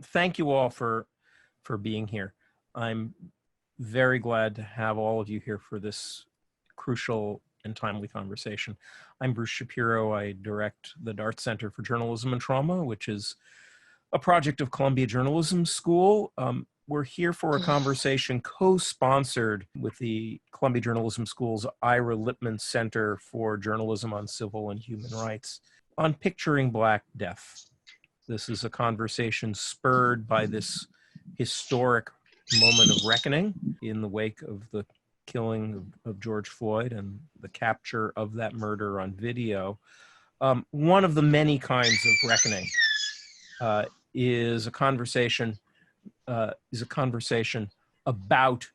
thank you all for being here. I'm very glad to have all of you here for this crucial and timely conversation. I'm Bruce Shapiro. I direct the Dart Center for Journalism and Trauma, which is a project of Columbia Journalism School. We're here for a conversation co-sponsored with the Columbia Journalism School's Ira Lipman Center for Journalism on Civil and Human Rights on picturing Black death. This is a conversation spurred by this historic moment of reckoning in the wake of the killing of George Floyd and the capture of that murder on video. One of the many kinds of reckoning is a conversation about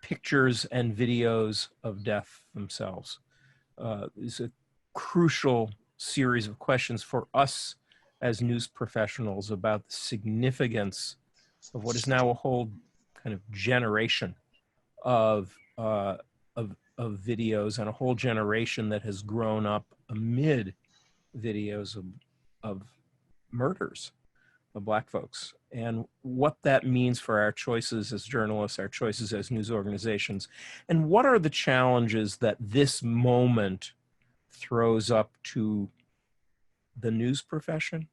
pictures and videos of death themselves. Is a crucial series of questions for us as news professionals about the significance of what is now a whole kind of generation of videos, and a whole generation that has grown up amid videos of murders of Black folks, and what that means for our choices as journalists, our choices as news organizations, and what are the challenges that this moment throws up to the news profession,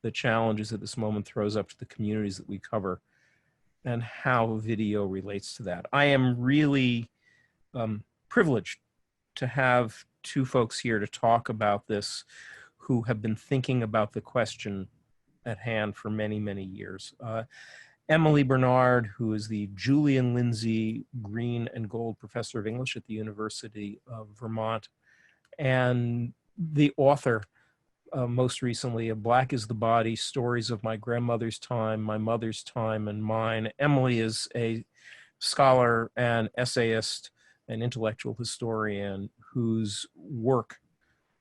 the challenges that this moment throws up to the communities that we cover, and how video relates to that. I am really privileged to have two folks here to talk about this who have been thinking about the question at hand for many, many years. Emily Bernard, who is the Julian, Lindsay, Green, and Gold Professor of English at the University of Vermont, and the author, most recently, of Black is the Body, Stories of My Grandmother's Time, My Mother's Time, and Mine. Emily is a scholar and essayist and intellectual historian whose work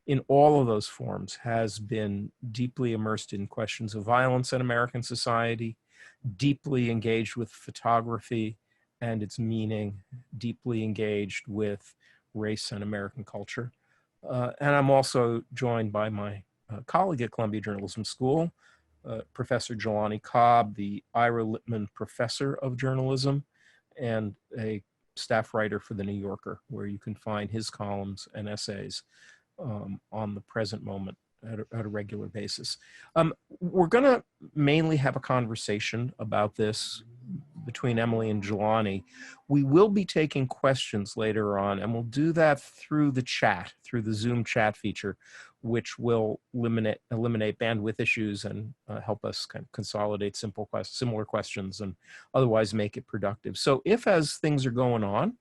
in all of those forms has been deeply immersed in questions of violence in American society, deeply engaged with photography and its meaning, deeply engaged with race and American culture. And I'm also joined by my colleague at Columbia Journalism School, Professor Jelani Cobb, the Ira Lipman Professor of Journalism, and a staff writer for The New Yorker, where you can find his columns and essays on the present moment at a regular basis. We're going to mainly have a conversation about this between Emily and Jelani. We will be taking questions later on, and we'll do that through the chat, through the Zoom chat feature, which will eliminate bandwidth issues and help us kind of consolidate similar questions and otherwise make it productive. So if, as things are going on,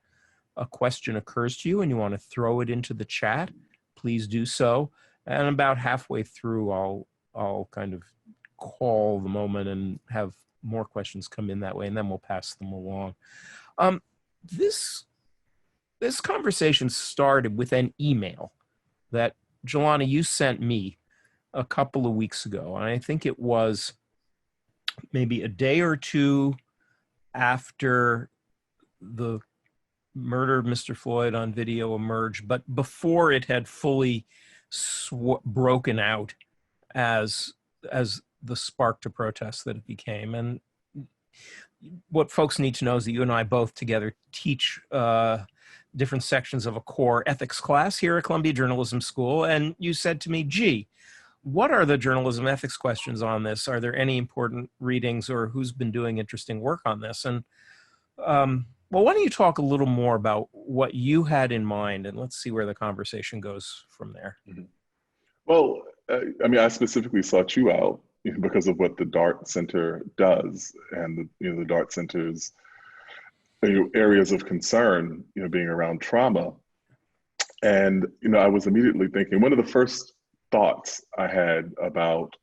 a question occurs to you and you want to throw it into the chat, please do so. And about halfway through, I'll kind of call the moment and have more questions come in that way, and then we'll pass them along. This conversation started with an email that, Jelani, you sent me a couple of weeks ago. And I think it was maybe a day or two after the murder of Mr. Floyd on video emerged, but before it had fully broken out as the spark to protest that it became. And what folks need to know is that you and I both together teach different sections of a core ethics class here at Columbia Journalism School. And you said to me, gee, what are the journalism ethics questions on this? Are there any important readings, or who's been doing interesting work on this? And well, why don't you talk a little more about what you had in mind, and let's see where the conversation goes from there. Mm-hmm. Well, I mean, I specifically sought you out because of what the Dart Center does, and the Dart Center's areas of concern, being around trauma. And I was immediately thinking, one of the first thoughts I had about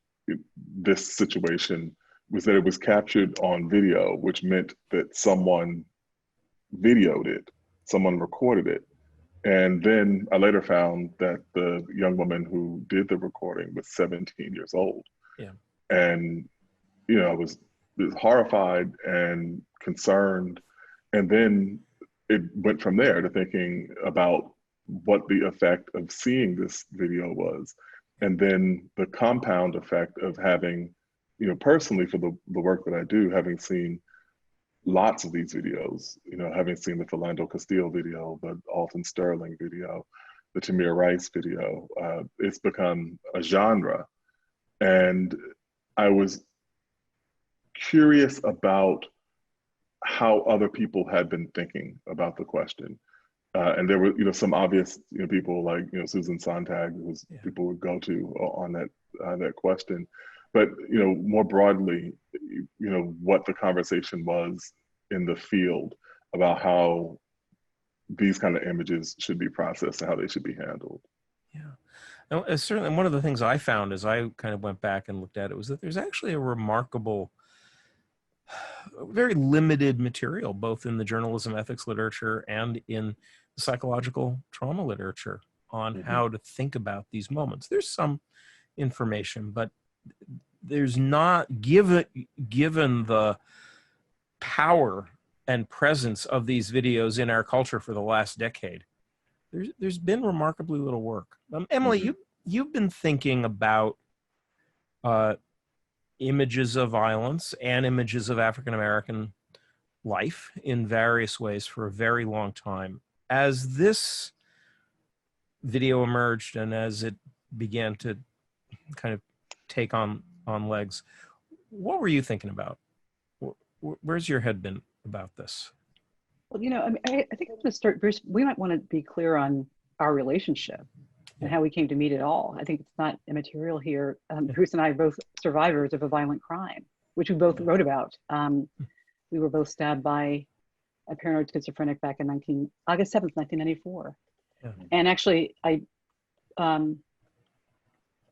this situation was that it was captured on video, which meant that someone videoed it, someone recorded it. And then I later found that the young woman who did the recording was 17 years old. Yeah. And, I was horrified and concerned. And then it went from there to thinking about what the effect of seeing this video was. And then the compound effect of having, you know, personally for the work that I do, having seen lots of these videos, you know, having seen the Philando Castile video, the Alton Sterling video, the Tamir Rice video, it's become a genre. And I was curious about how other people had been thinking about the question. And there were, you know, some obvious, you know, people like, you know, Susan Sontag, who's people would go to on that question. But, you know, more broadly, you know, what the conversation was in the field about how these kind of images should be processed and how they should be handled. Yeah. Now, certainly one of the things I found as I kind of went back and looked at it was that there's actually a remarkable, very limited material, both in the journalism ethics literature and in the psychological trauma literature on how to think about these moments. There's some information, but there's not, given the power and presence of these videos in our culture for the last decade, there's been remarkably little work. Emily, you've been thinking about images of violence and images of African American life in various ways for a very long time. As this video emerged and as it began to kind of take on legs, what were you thinking about? Where's your head been about this? Well, you know, I mean, I think I'm going to start, Bruce, we might want to be clear on our relationship and how we came to meet it all. I think it's not immaterial here. Bruce and I are both survivors of a violent crime, which we both wrote about. We were both stabbed by a paranoid schizophrenic back in August 7th, 1994. And actually,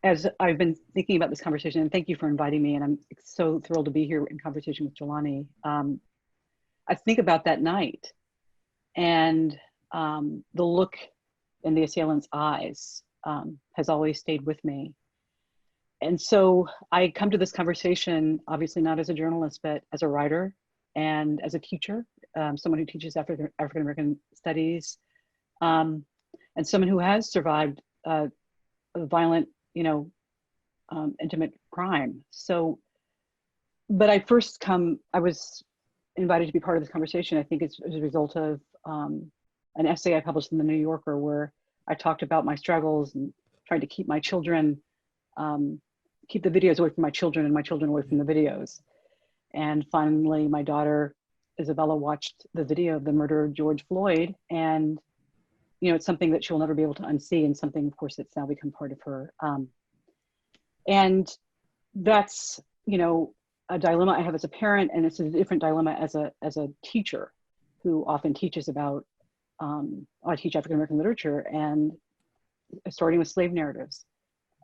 as I've been thinking about this conversation, and thank you for inviting me, and I'm so thrilled to be here in conversation with Jelani. I think about that night and the look in the assailant's eyes has always stayed with me. And so I come to this conversation, obviously not as a journalist, but as a writer and as a teacher, someone who teaches African-American studies, and someone who has survived a violent, you know, intimate crime. So, but I was invited to be part of this conversation. I think it's as a result of an essay I published in the New Yorker where I talked about my struggles and trying to keep my children, keep the videos away from my children and my children away from the videos. And finally, my daughter, Isabella, watched the video of the murder of George Floyd. And, you know, it's something that she'll never be able to unsee, and something, of course, that's now become part of her. And that's, you know, a dilemma I have as a parent, and it's a different dilemma as a teacher who often teaches about, I teach African-American literature, and starting with slave narratives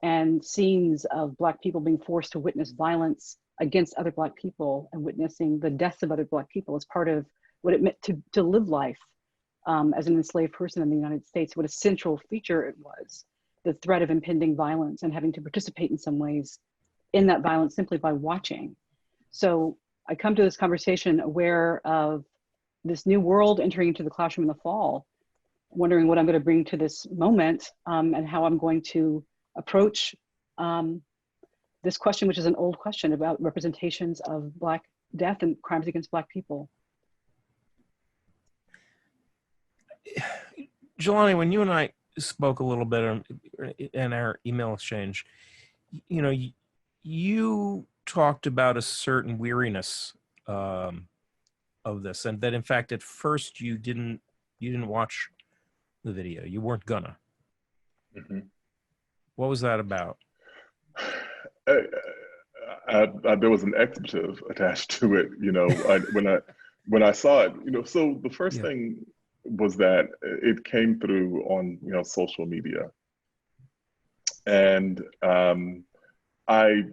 and scenes of Black people being forced to witness violence against other Black people and witnessing the deaths of other Black people as part of what it meant to live life as an enslaved person in the United States, what a central feature it was, the threat of impending violence and having to participate in some ways in that violence simply by watching. So I come to this conversation aware of this new world entering into the classroom in the fall, wondering what I'm going to bring to this moment and how I'm going to approach this question, which is an old question about representations of Black death and crimes against Black people. Jelani, when you and I spoke a little bit in our email exchange, you know, you talked about a certain weariness of this, and that in fact at first you didn't watch the video. You weren't gonna. What was that about? There was an expletive attached to it, you know. When I saw it, you know. So the first thing was that it came through on, you know, social media, and I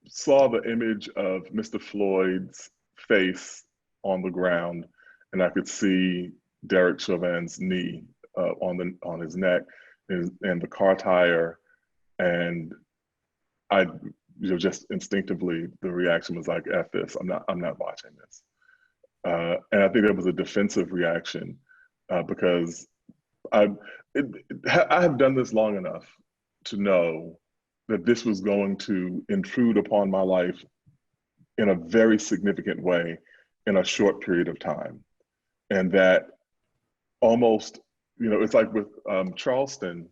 saw the image of Mr. Floyd's face on the ground, and I could see Derek Chauvin's knee on his neck, and the car tire, and I, you know, just instinctively the reaction was like, "F this! I'm not watching this." And I think that was a defensive reaction because I have done this long enough to know that this was going to intrude upon my life in a very significant way in a short period of time. And that almost, it's like with Charleston.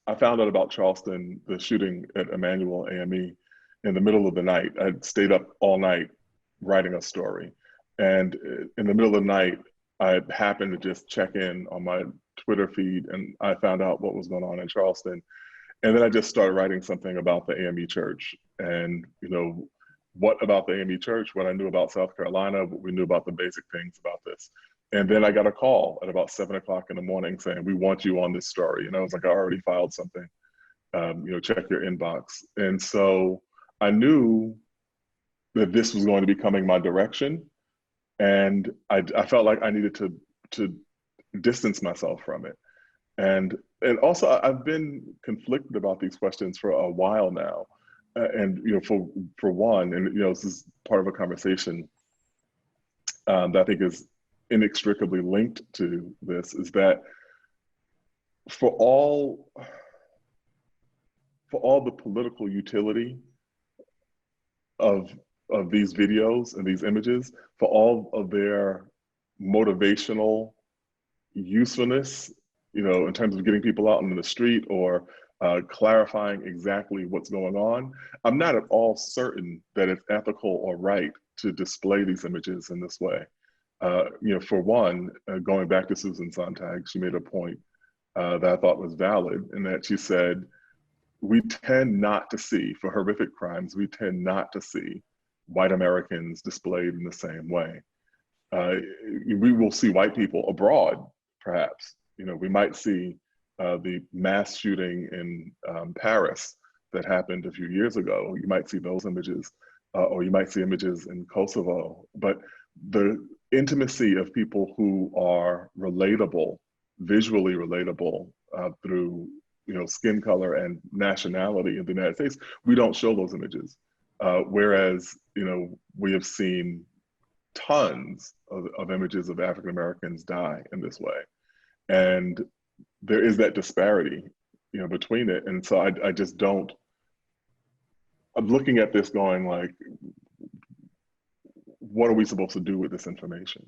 I found out about Charleston, the shooting at Emmanuel AME, in the middle of the night. I'd stayed up all night writing a story. And in the middle of the night, I happened to just check in on my Twitter feed, and I found out what was going on in Charleston. And then I just started writing something about the AME Church. And, what about the AME Church? What I knew about South Carolina, what we knew about the basic things about this. And then I got a call at about 7 o'clock in the morning saying, we want you on this story. And I was like, I already filed something, check your inbox. And so I knew that this was going to be coming my direction. And I felt like I needed to distance myself from it. And also I've been conflicted about these questions for a while now. And, for one, and, this is part of a conversation that I think is inextricably linked to this, is that for all the political utility of these videos and these images, for all of their motivational usefulness, in terms of getting people out in the street or clarifying exactly what's going on, I'm not at all certain that it's ethical or right to display these images in this way. For one, going back to Susan Sontag, she made a point that I thought was valid, in that she said, we tend not to see, for horrific crimes, we tend not to see white Americans displayed in the same way. We will see white people abroad, perhaps. We might see the mass shooting in Paris that happened a few years ago. You might see those images, or you might see images in Kosovo. But the intimacy of people who are relatable, visually relatable through skin color and nationality in the United States, we don't show those images. Whereas we have seen tons of images of African Americans die in this way, and there is that disparity between it. And so I just don't. I'm looking at this going like, what are we supposed to do with this information?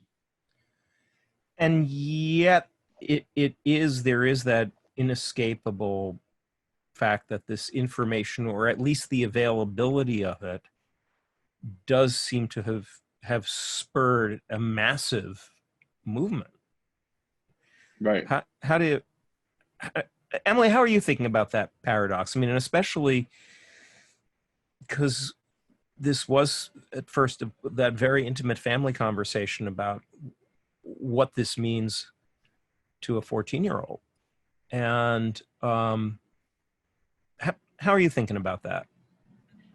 And yet there is that inescapable fact that this information, or at least the availability of it, does seem to have spurred a massive movement. Right. How do you, Emily, how are you thinking about that paradox? I mean, and especially because this was at first that very intimate family conversation about what this means to a 14-year-old. And how are you thinking about that?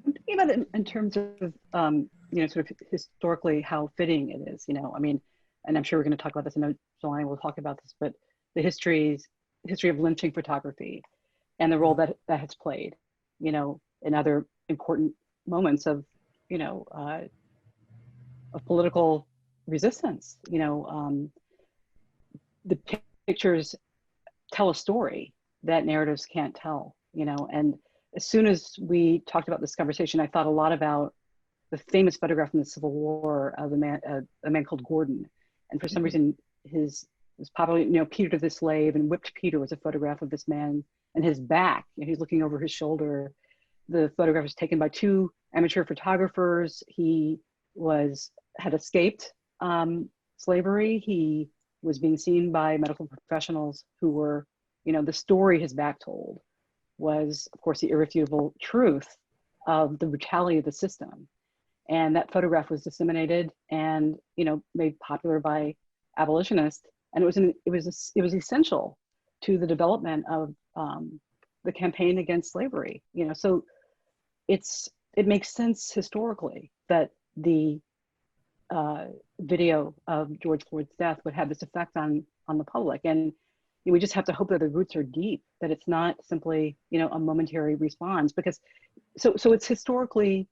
I'm thinking about it in terms of, sort of historically how fitting it is, I mean, and I'm sure we're going to talk about this. I know Jelani will talk about this, but the history of lynching photography and the role that has played, in other important moments of political resistance. The pictures tell a story that narratives can't tell, and as soon as we talked about this conversation, I thought a lot about the famous photograph from the Civil War of a man called Gordon. And for some reason, his was probably, Peter to the Slave and Whipped Peter was a photograph of this man and his back. He's looking over his shoulder. The photograph was taken by two amateur photographers. He had escaped slavery. He was being seen by medical professionals who were, the story his back told was, of course, the irrefutable truth of the brutality of the system. And that photograph was disseminated and, made popular by abolitionists. And it was essential to the development of the campaign against slavery. So it makes sense historically that the video of George Floyd's death would have this effect on the public. And we just have to hope that the roots are deep, that it's not simply, a momentary response, because so it's historically,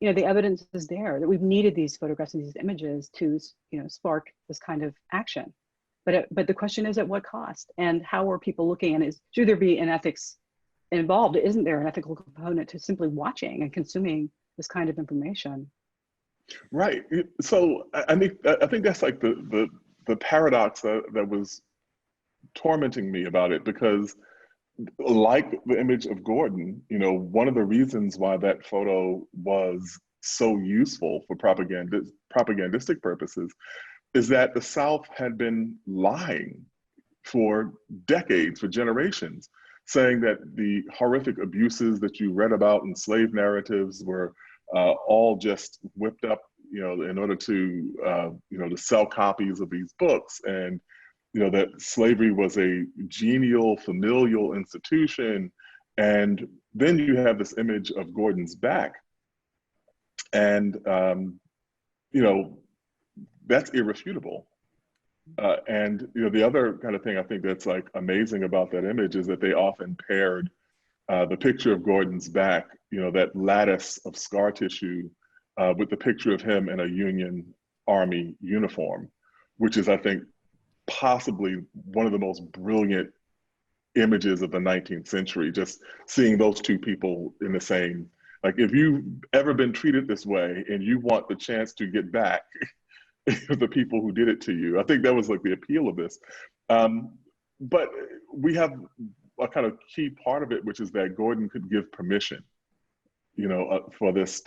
the evidence is there that we've needed these photographs and these images to, spark this kind of action. but the question is, at what cost? And how are people looking? And should there be an ethics involved? Isn't there an ethical component to simply watching and consuming this kind of information? Right. So I think that's like the paradox that was tormenting me about it, because like the image of Gordon, one of the reasons why that photo was so useful for propagandistic purposes is that the South had been lying for decades, for generations, saying that the horrific abuses that you read about in slave narratives were all just whipped up, in order to, to sell copies of these books, and that slavery was a genial, familial institution. And then you have this image of Gordon's back, and that's irrefutable. And the other kind of thing I think that's like amazing about that image is that they often paired the picture of Gordon's back, that lattice of scar tissue, with the picture of him in a Union Army uniform, which is, I think, possibly one of the most brilliant images of the 19th century. Just seeing those two people in the same, like, if you've ever been treated this way and you want the chance to get back the people who did it to you, I think that was like the appeal of this. But we have a kind of key part of it, which is that Gordon could give permission, for this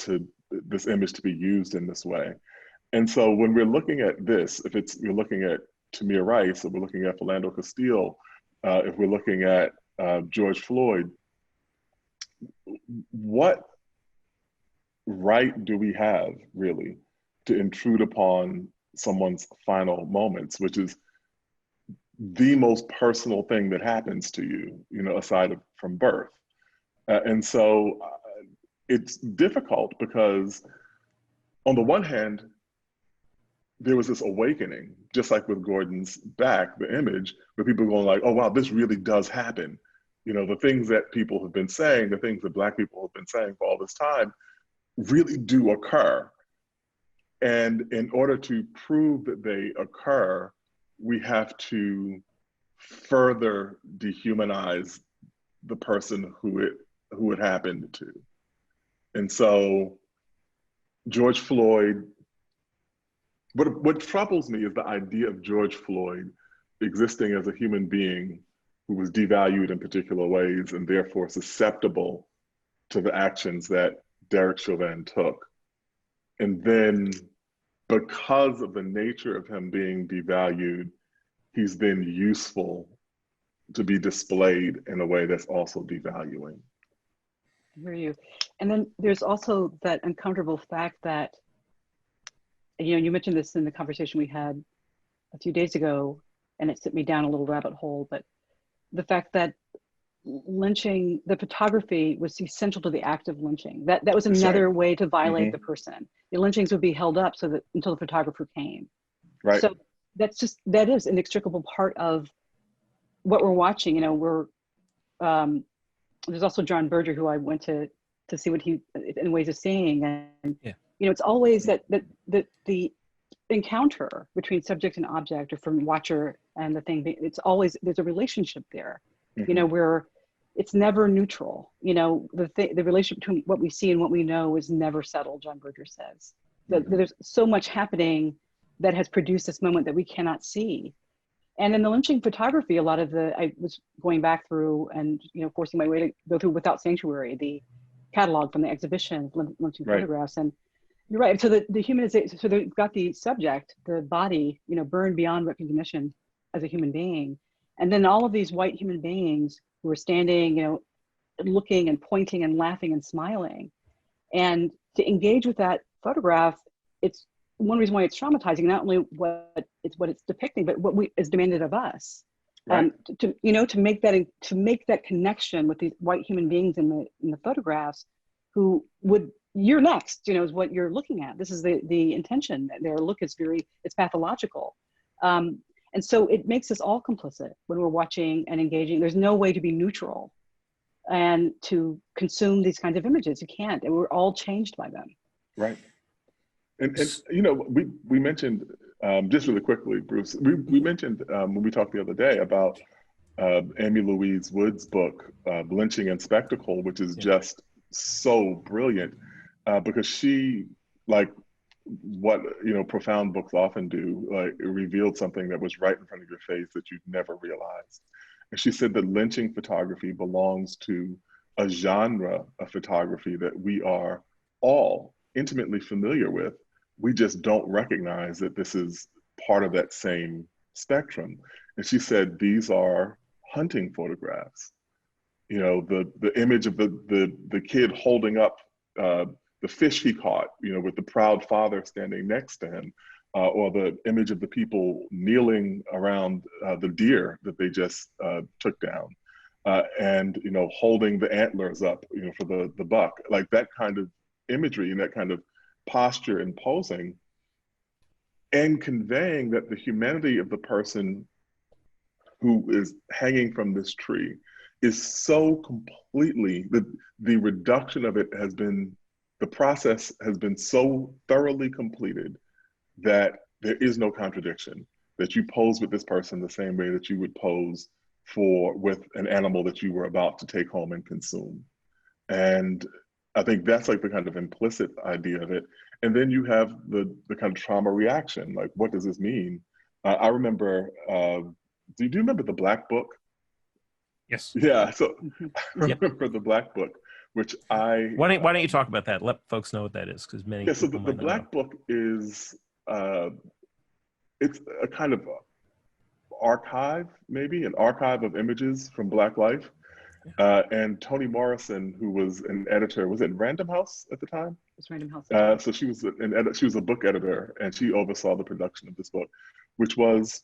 image to be used in this way. And so when we're looking at this, if you're looking at Tamir Rice, or we're looking at Philando Castile, if we're looking at George Floyd, what right do we have really to intrude upon someone's final moments, which is the most personal thing that happens to you, aside from birth? And so it's difficult because on the one hand, there was this awakening, just like with Gordon's back, the image, where people are going like, oh, wow, this really does happen. The things that people have been saying, the things that Black people have been saying for all this time really do occur. And in order to prove that they occur, we have to further dehumanize the person who it happened to. And so George Floyd, what troubles me is the idea of George Floyd existing as a human being who was devalued in particular ways and therefore susceptible to the actions that Derek Chauvin took. And then because of the nature of him being devalued, he's then useful to be displayed in a way that's also devaluing. I hear you. And then there's also that uncomfortable fact that, you mentioned this in the conversation we had a few days ago, and it sent me down a little rabbit hole, but the fact that lynching, the photography was essential to the act of lynching. That was another way to violate the person. The lynchings would be held up so that until the photographer came. Right. So that is an inextricable part of what we're watching. There's also John Berger, who I went to see what he in ways of seeing, and yeah. It's always that the encounter between subject and object, or from watcher and the thing. It's always, there's a relationship there. Where it's never neutral. The relationship between what we see and what we know is never settled. John Berger says that there's so much happening that has produced this moment that we cannot see. And in the lynching photography, I was going back through and, forcing my way to go through Without Sanctuary, the catalog from the exhibition, lynching photographs. And you're right. So the humanization, so they've got the subject, the body, burned beyond recognition as a human being. And then all of these white human beings who are standing, looking and pointing and laughing and smiling. And to engage with that photograph, it's one reason why it's traumatizing, not only what it's depicting, but what is demanded of us. Right. To make that connection with these white human beings in the photographs, who would, you're next, is what you're looking at. This is the intention. Their look is it's pathological. And so it makes us all complicit when we're watching and engaging. There's no way to be neutral and to consume these kinds of images. You can't, and we're all changed by them. Right. And we mentioned Just really quickly, Bruce, we mentioned when we talked the other day about Amy Louise Wood's book, Lynching and Spectacle, which is just so brilliant because she, like what profound books often do, like it revealed something that was right in front of your face that you'd never realized. And she said that lynching photography belongs to a genre of photography that we are all intimately familiar with. We just don't recognize that this is part of that same spectrum. And she said these are hunting photographs. The image of the kid holding up the fish he caught, with the proud father standing next to him, or the image of the people kneeling around the deer that they just took down, and holding the antlers up, for the buck, like that kind of imagery and that kind of posture and posing, and conveying that the humanity of the person who is hanging from this tree is so completely, the reduction of it has been, the process has been so thoroughly completed that there is no contradiction, that you pose with this person the same way that you would pose with an animal that you were about to take home and consume. And I think that's like the kind of implicit idea of it. And then you have the kind of trauma reaction, like, what does this mean? I remember, do you remember the Black Book? Yes. Yeah, so I remember the Black Book, which Why don't you talk about that? Let folks know what that is, because many so people the might not Black know. Book is, it's a kind of archive, maybe an archive of images from Black life. And Toni Morrison, who was an editor, was it Random House at the time? It's Random House. So she was she was a book editor, and she oversaw the production of this book, which was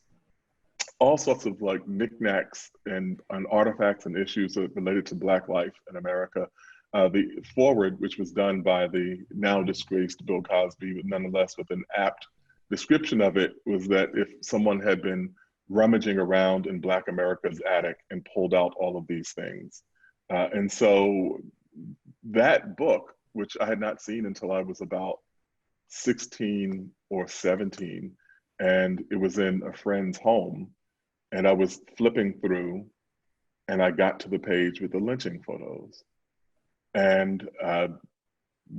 all sorts of like knickknacks and artifacts and issues that related to Black life in America. The foreword, which was done by the now disgraced Bill Cosby, but nonetheless with an apt description of it, was that if someone had been rummaging around in Black America's attic and pulled out all of these things. And so that book, which I had not seen until I was about 16 or 17, and it was in a friend's home, and I was flipping through, and I got to the page with the lynching photos, and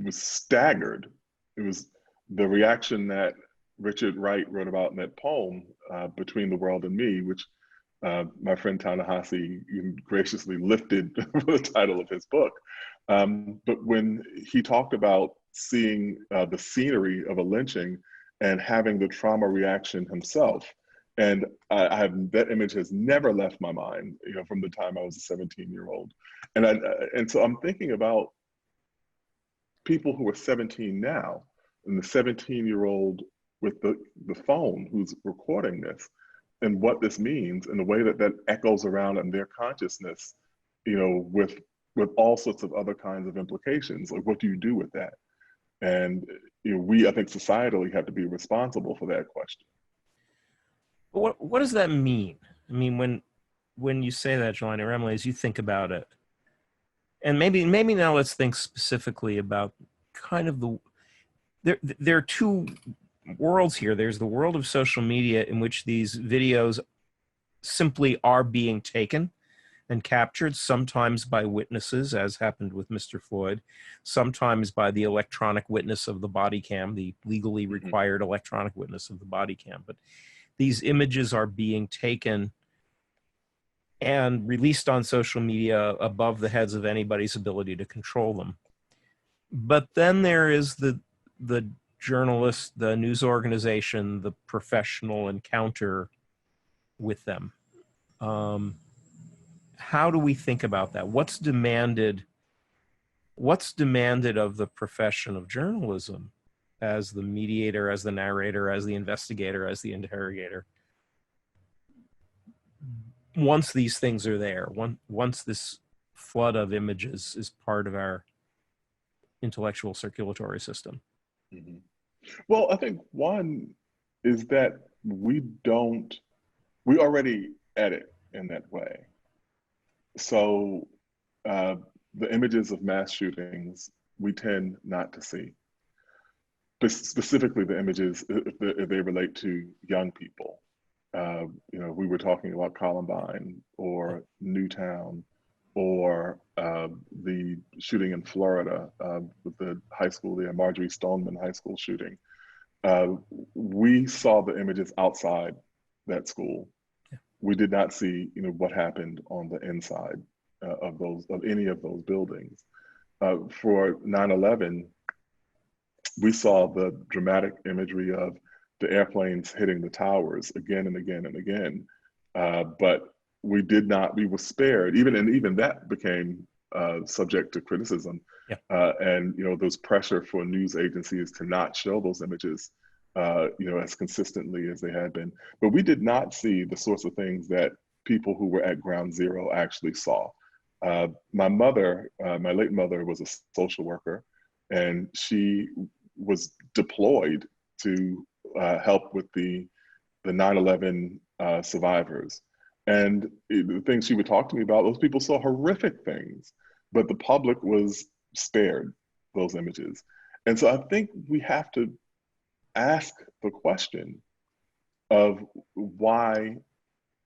was staggered. It was the reaction that Richard Wright wrote about in that poem, Between the World and Me, which my friend Ta-Nehisi graciously lifted for the title of his book. But when he talked about seeing the scenery of a lynching and having the trauma reaction himself, and that image has never left my mind, from the time I was a 17-year-old. And so I'm thinking about people who are 17 now, and the 17-year-old with the phone who's recording this, and what this means, and the way that echoes around in their consciousness, with all sorts of other kinds of implications. Like, what do you do with that? And we, I think, societally have to be responsible for that question. But what does that mean? I mean, when you say that, Jelani, or Emily, as you think about it, and maybe now let's think specifically about kind of there are two worlds here. There's the world of social media, in which these videos simply are being taken and captured, sometimes by witnesses, as happened with Mr. Floyd, sometimes by the electronic witness of the body cam, the legally required electronic witness of the body cam. But these images are being taken and released on social media above the heads of anybody's ability to control them. But then there is the journalist, the news organization, the professional encounter with them. How do we think about that? What's demanded of the profession of journalism, as the mediator, as the narrator, as the investigator, as the interrogator, once these things are there, once this flood of images is part of our intellectual circulatory system? Mm-hmm. Well, I think one is that we already edit in that way. So the images of mass shootings, we tend not to see, specifically the images, if they relate to young people. We were talking about Columbine or Newtown or the shooting in Florida with the high school, the Marjorie Stoneman High School shooting. We saw the images outside that school. We did not see, what happened on the inside of any of those buildings. For 9/11, we saw the dramatic imagery of the airplanes hitting the towers again and again and again. But we were spared, even that became subject to criticism. And, there's pressure for news agencies to not show those images, as consistently as they had been. But we did not see the sorts of things that people who were at ground zero actually saw. My mother, my late mother, was a social worker, and she was deployed to help with the 9/11 survivors. And the things she would talk to me about, those people saw horrific things, but the public was spared those images. And so I think we have to ask the question of why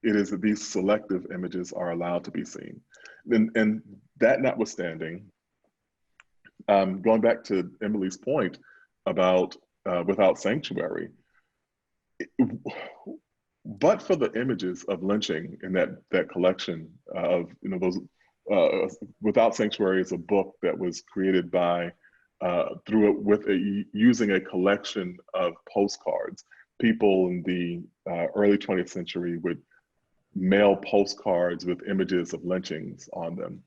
it is that these selective images are allowed to be seen. And that notwithstanding, going back to Emily's point about Without Sanctuary, but for the images of lynching in that collection of, those, Without Sanctuary is a book that was created by, using a collection of postcards. People in the early 20th century would mail postcards with images of lynchings on them.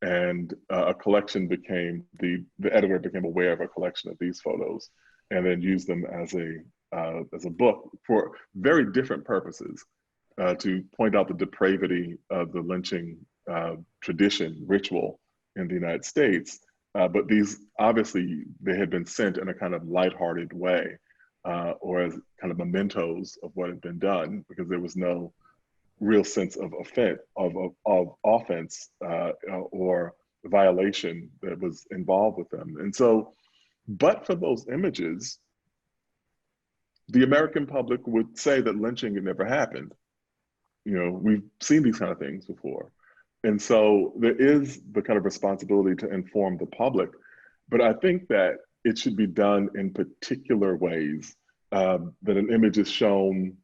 And a collection the editor became aware of a collection of these photos and then used them as a book for very different purposes, to point out the depravity of the lynching ritual in the United States. But these, obviously, they had been sent in a kind of lighthearted way, or as kind of mementos of what had been done, because there was no real sense of offense or violation that was involved with them. And so, but for those images, the American public would say that lynching had never happened. We've seen these kind of things before. And so there is the kind of responsibility to inform the public, but I think that it should be done in particular ways, that an image is shown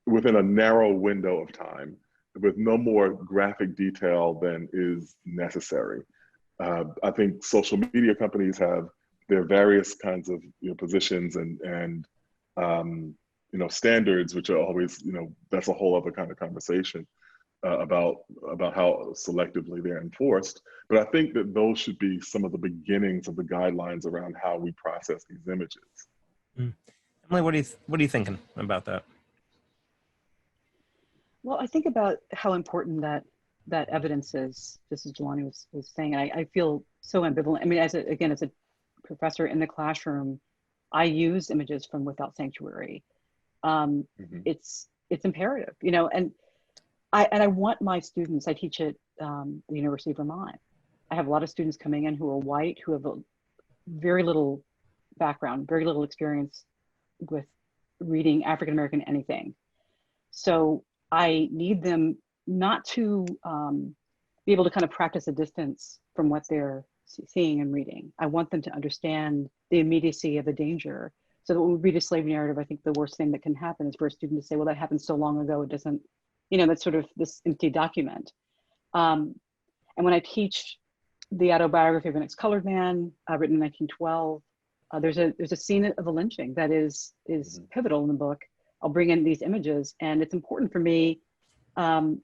within a narrow window of time, with no more graphic detail than is necessary. I think social media companies have their various kinds of positions and standards, which are always, that's a whole other kind of conversation about how selectively they're enforced. But I think that those should be some of the beginnings of the guidelines around how we process these images. Emily, what are you thinking about that? Well, I think about how important that evidence is, just as Jelani was saying. And I feel so ambivalent. I mean, as a professor in the classroom, I use images from Without Sanctuary. It's imperative, and I want my students. I teach at the University of Vermont. I have a lot of students coming in who are white, who have very little background, very little experience with reading African American anything. So I need them not to be able to kind of practice a distance from what they're seeing and reading. I want them to understand the immediacy of the danger. So that when we read a slave narrative, I think the worst thing that can happen is for a student to say, well, that happened so long ago, it doesn't, that's sort of this empty document. And when I teach the autobiography of an ex-colored man, written in 1912, there's a scene of a lynching that is pivotal in the book. I'll bring in these images, and it's important for me to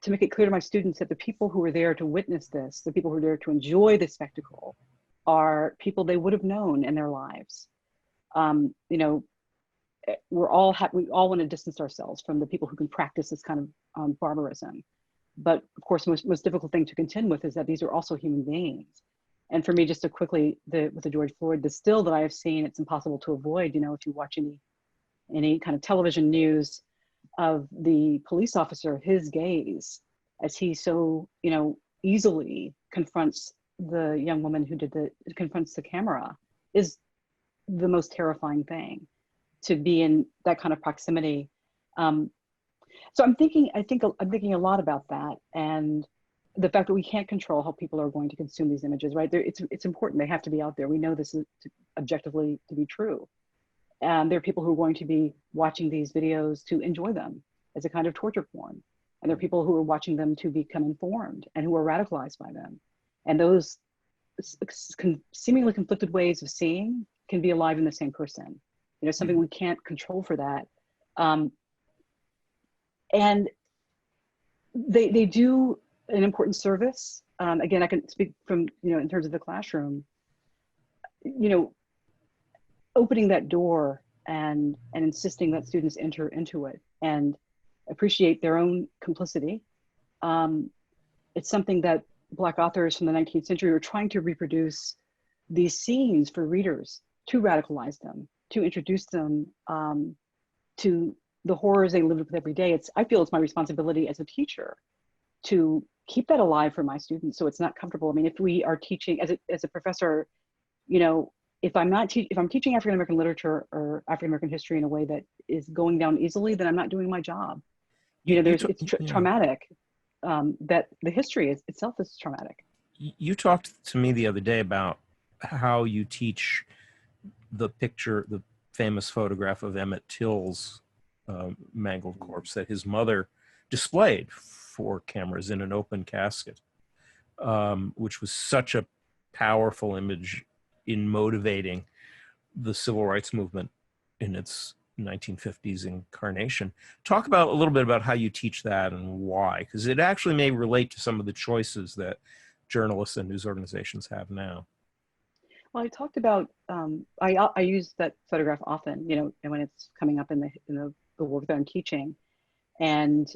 make it clear to my students that the people who were there to witness this, the people who were there to enjoy this spectacle, are people they would have known in their lives. We all want to distance ourselves from the people who can practice this kind of barbarism. But of course, the most difficult thing to contend with is that these are also human beings. And for me, just to quickly, with the George Floyd, the still that I have seen, it's impossible to avoid, if you watch any kind of television news of the police officer, his gaze, as he so, easily confronts the young woman who confronts the camera, is the most terrifying thing, to be in that kind of proximity. So I'm thinking a lot about that, and the fact that we can't control how people are going to consume these images, right? It's important. They have to be out there. We know this is objectively to be true. And there are people who are going to be watching these videos to enjoy them as a kind of torture porn. And there are people who are watching them to become informed and who are radicalized by them. And those seemingly conflicted ways of seeing can be alive in the same person. You know, something we can't control for that. And they do an important service. Again, I can speak from, you know, in terms of the classroom, you know, opening that door and insisting that students enter into it and appreciate their own complicity. It's something that Black authors from the 19th century were trying to reproduce these scenes for readers, to radicalize them, to introduce them to the horrors they lived with every day. I feel it's my responsibility as a teacher to keep that alive for my students, so it's not comfortable. I mean, if we are teaching as a professor, you know, if I'm teaching African American literature or African American history in a way that is going down easily, then I'm not doing my job. You know, it's traumatic. That the history itself is traumatic. You talked to me the other day about how you teach the famous photograph of Emmett Till's mangled corpse that his mother displayed for cameras in an open casket, which was such a powerful image in motivating the civil rights movement in its 1950s incarnation. Talk about a little bit about how you teach that and why, because it actually may relate to some of the choices that journalists and news organizations have now. Well, I talked about, I use that photograph often, you know, and when it's coming up in the work that I'm teaching. And,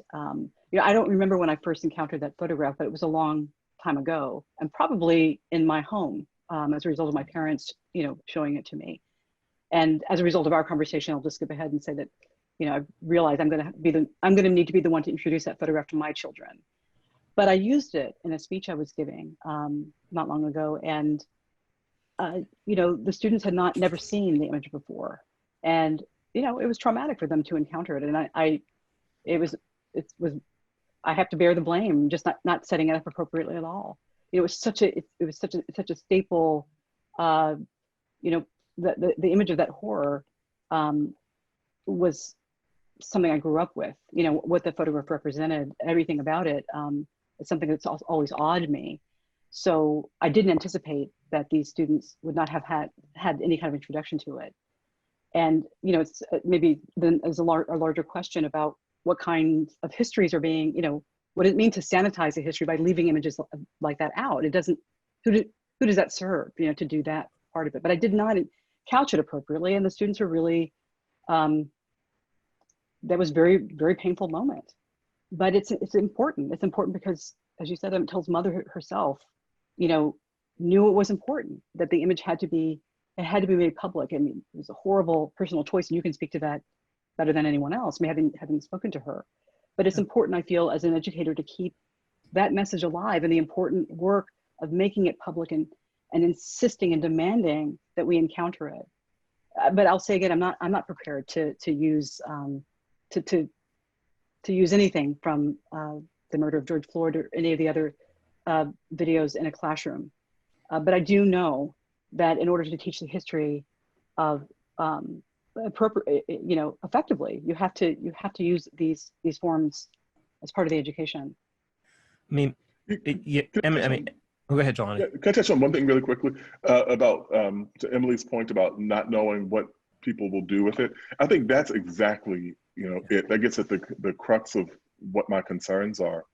you know, I don't remember when I first encountered that photograph, but it was a long time ago, and probably in my home as a result of my parents, you know, showing it to me. And as a result of our conversation, I'll just skip ahead and say that, you know, I realized I'm going to need to be the one to introduce that photograph to my children. But I used it in a speech I was giving not long ago, and you know, the students had never seen the image before, and you know, it was traumatic for them to encounter it. And I have to bear the blame, just not setting it up appropriately at all. You know, it was such a staple. You know, the image of that horror was something I grew up with. You know, what the photograph represented, everything about it, is something that's always awed me. So I didn't anticipate that these students would not have had any kind of introduction to it. And, you know, it's maybe then there's a larger question about what kinds of histories are being, you know, what it means to sanitize a history by leaving images like that out. It doesn't, who does that serve, you know, to do that part of it? But I did not couch it appropriately, and the students were really, that was very, very painful moment. But it's important. It's important because, as you said, Emmett Till's mother herself, you know, knew it was important that the image had to be made public. I mean, it was a horrible personal choice, and you can speak to that better than anyone else, having spoken to her. But it's important, I feel, as an educator, to keep that message alive, and the important work of making it public and insisting and demanding that we encounter it. But I'll say again, I'm not prepared to use to use anything from the murder of George Floyd or any of the other videos in a classroom. But I do know that in order to teach the history of you know, effectively, you have to use these forms as part of the education. I mean, go ahead, Jelani. Yeah, can I touch on one thing really quickly about to Emily's point about not knowing what people will do with it? I think that's exactly, you know, that gets at the crux of what my concerns are.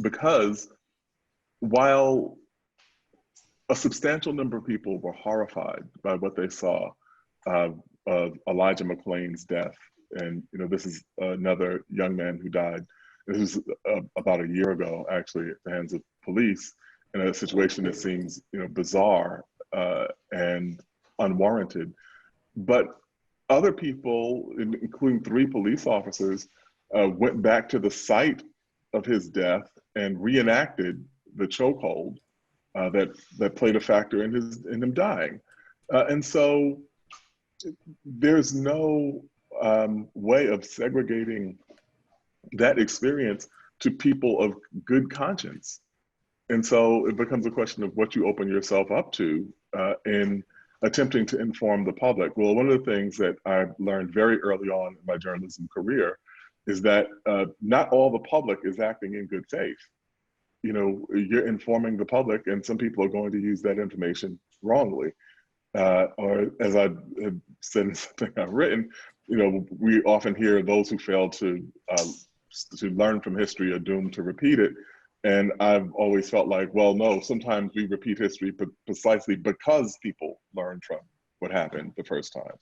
Because while a substantial number of people were horrified by what they saw of Elijah McClain's death, and you know, this is another young man who died. This was about a year ago, actually, at the hands of police, in a situation that seems, you know, bizarre and unwarranted. But other people, including 3 police officers, went back to the site of his death and reenacted the chokehold that played a factor in him dying. And so there's no way of segregating that experience to people of good conscience. And so it becomes a question of what you open yourself up to in attempting to inform the public. Well, one of the things that I learned very early on in my journalism career is that not all the public is acting in good faith. You know, you're informing the public, and some people are going to use that information wrongly. Or as I have said in something I've written, you know, we often hear those who fail to learn from history are doomed to repeat it. And I've always felt like, well, no, sometimes we repeat history precisely because people learn from what happened the first time.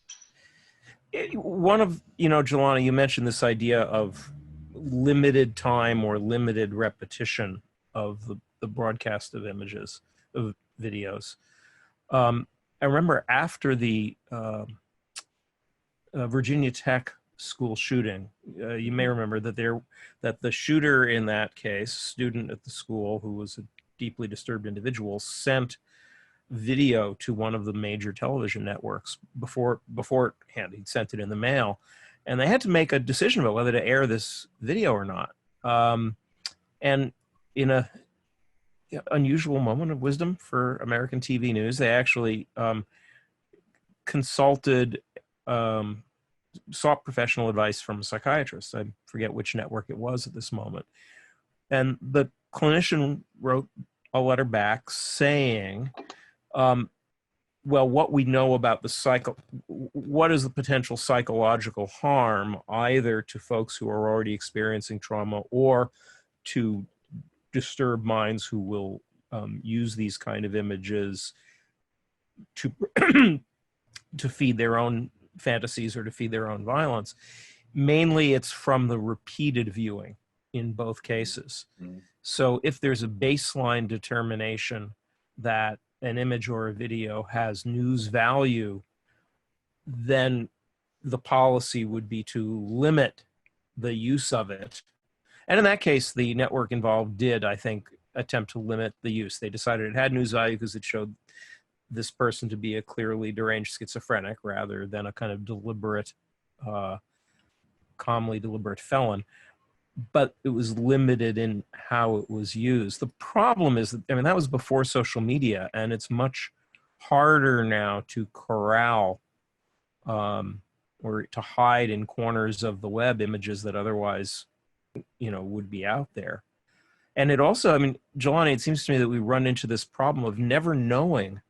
One of, you know, Jelani, you mentioned this idea of limited time or limited repetition of the broadcast of images, of videos. I remember after the Virginia Tech school shooting, you may remember that the shooter in that case, student at the school who was a deeply disturbed individual, sent video to one of the major television networks beforehand. He'd sent it in the mail, and they had to make a decision about whether to air this video or not. And in a unusual moment of wisdom for American TV news, they actually sought professional advice from a psychiatrist. I forget which network it was at this moment. And the clinician wrote a letter back saying, well, what we know about what is the potential psychological harm either to folks who are already experiencing trauma or to disturbed minds who will use these kind of images to to feed their own fantasies or to feed their own violence. Mainly it's from the repeated viewing in both cases. Mm-hmm. So if there's a baseline determination that an image or a video has news value, then the policy would be to limit the use of it. And in that case, the network involved did, I think, attempt to limit the use. They decided it had news value because it showed this person to be a clearly deranged schizophrenic rather than a kind of deliberate, calmly deliberate felon. But it was limited in how it was used. The problem is that, I mean, that was before social media, and it's much harder now to corral or to hide in corners of the web images that otherwise, you know, would be out there. And it also, I mean, Jelani, it seems to me that we run into this problem of never knowing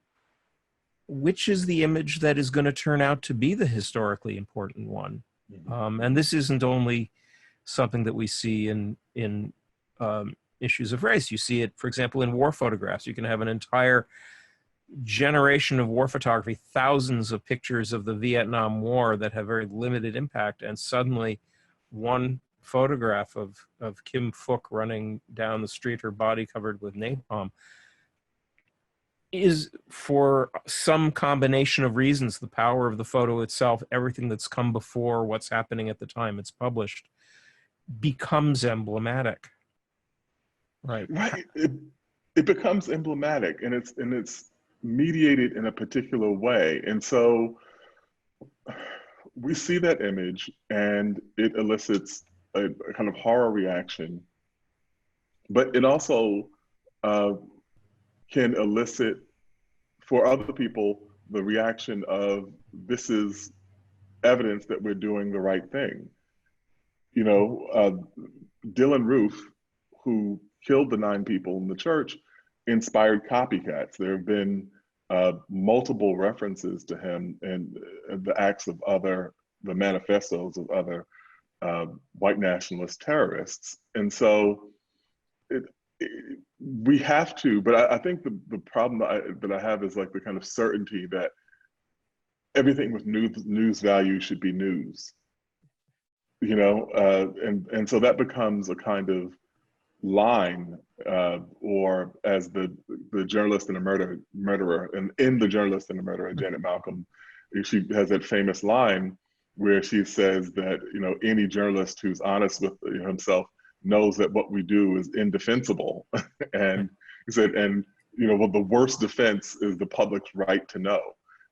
which is the image that is going to turn out to be the historically important one. And this isn't only something that we see in issues of race. You see it, for example, in war photographs. You can have an entire generation of war photography, thousands of pictures of the Vietnam War that have very limited impact, and suddenly one photograph of Kim Phuc running down the street, her body covered with napalm, is, for some combination of reasons, the power of the photo itself, everything that's come before what's happening at the time it's published, becomes emblematic. Right. It becomes emblematic, and it's mediated in a particular way. And so we see that image and it elicits a kind of horror reaction, but it also can elicit for other people the reaction of, this is evidence that we're doing the right thing. You know, Dylan Roof, who killed the 9 people in the church, inspired copycats. There have been multiple references to him and the acts of the manifestos of other white nationalist terrorists. And so we have to, but I think the problem that I have is like the kind of certainty that everything with news value should be news, you know, and so that becomes a kind of line, or as the journalist and the murderer, and in The Journalist and the Murderer, Janet Malcolm, she has that famous line where she says that, you know, any journalist who's honest with himself knows that what we do is indefensible. And he said, and, you know, well, the worst defense is the public's right to know.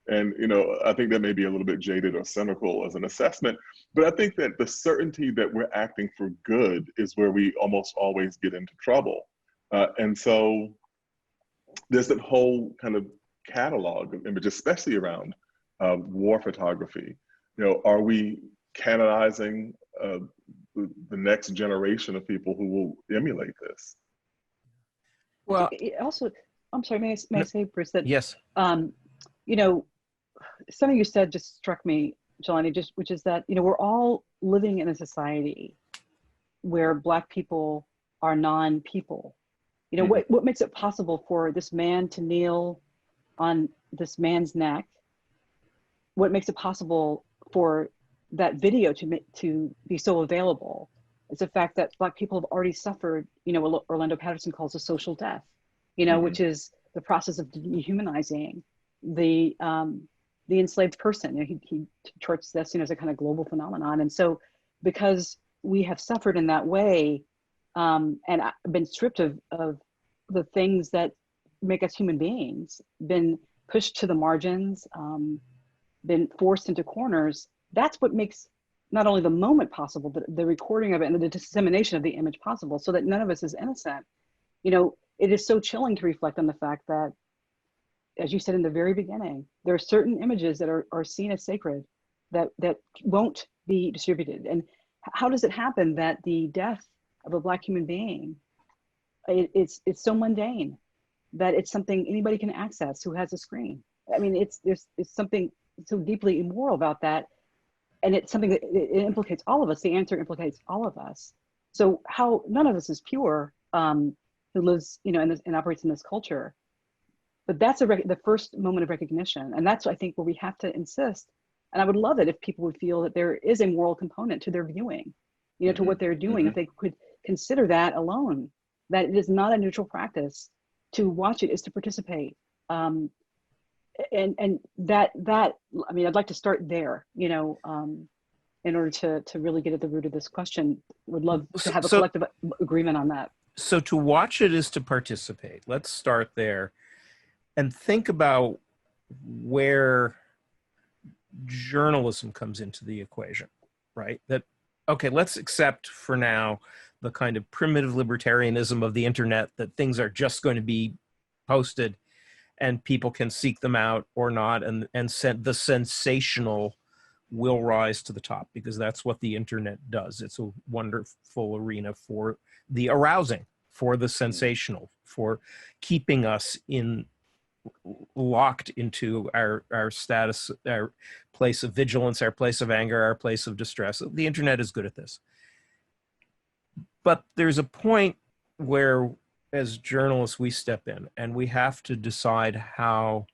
And, you know, I think that may be a little bit jaded or cynical as an assessment, but I think that the certainty that we're acting for good is where we almost always get into trouble. And so there's that whole kind of catalog of images, especially around war photography. You know, are we canonizing the next generation of people who will emulate this? Well, Also, I'm sorry, may I say, Bruce, that yes, you know, something you said just struck me, Jelani, which is that, you know, we're all living in a society where Black people are non-people. You know, what makes it possible for this man to kneel on this man's neck? What makes it possible for that video to be so available? It's the fact that Black people have already suffered, you know, what Orlando Patterson calls a social death, you know, which is the process of dehumanizing the enslaved person. You know, he charts this, you know, as a kind of global phenomenon. And so because we have suffered in that way, and been stripped of the things that make us human beings, been pushed to the margins, been forced into corners, that's what makes not only the moment possible, but the recording of it and the dissemination of the image possible, so that none of us is innocent. You know, it is so chilling to reflect on the fact that, as you said in the very beginning, there are certain images that are seen as sacred that won't be distributed. And how does it happen that the death of a Black human being, it's so mundane that it's something anybody can access who has a screen? I mean, it's something so deeply immoral about that. And it's something that it implicates all of us. The answer implicates all of us. So how none of us is pure, who lives, you know, and operates in this culture. But that's the first moment of recognition. And that's, I think, where we have to insist. And I would love it if people would feel that there is a moral component to their viewing, you know, to what they're doing. If they could consider that alone, that it is not a neutral practice. To watch it is to participate. And that, I mean, I'd like to start there, you know, in order to really get at the root of this question. Would love to have a collective agreement on that. So to watch it is to participate. Let's start there and think about where journalism comes into the equation, right? That, okay, let's accept for now the kind of primitive libertarianism of the internet, that things are just going to be posted and people can seek them out or not, and the sensational will rise to the top, because that's what the internet does. It's a wonderful arena for the arousing, for the sensational, for keeping us locked into our status, our place of vigilance, our place of anger, our place of distress. The internet is good at this. But there's a point where, as journalists, we step in and we have to decide how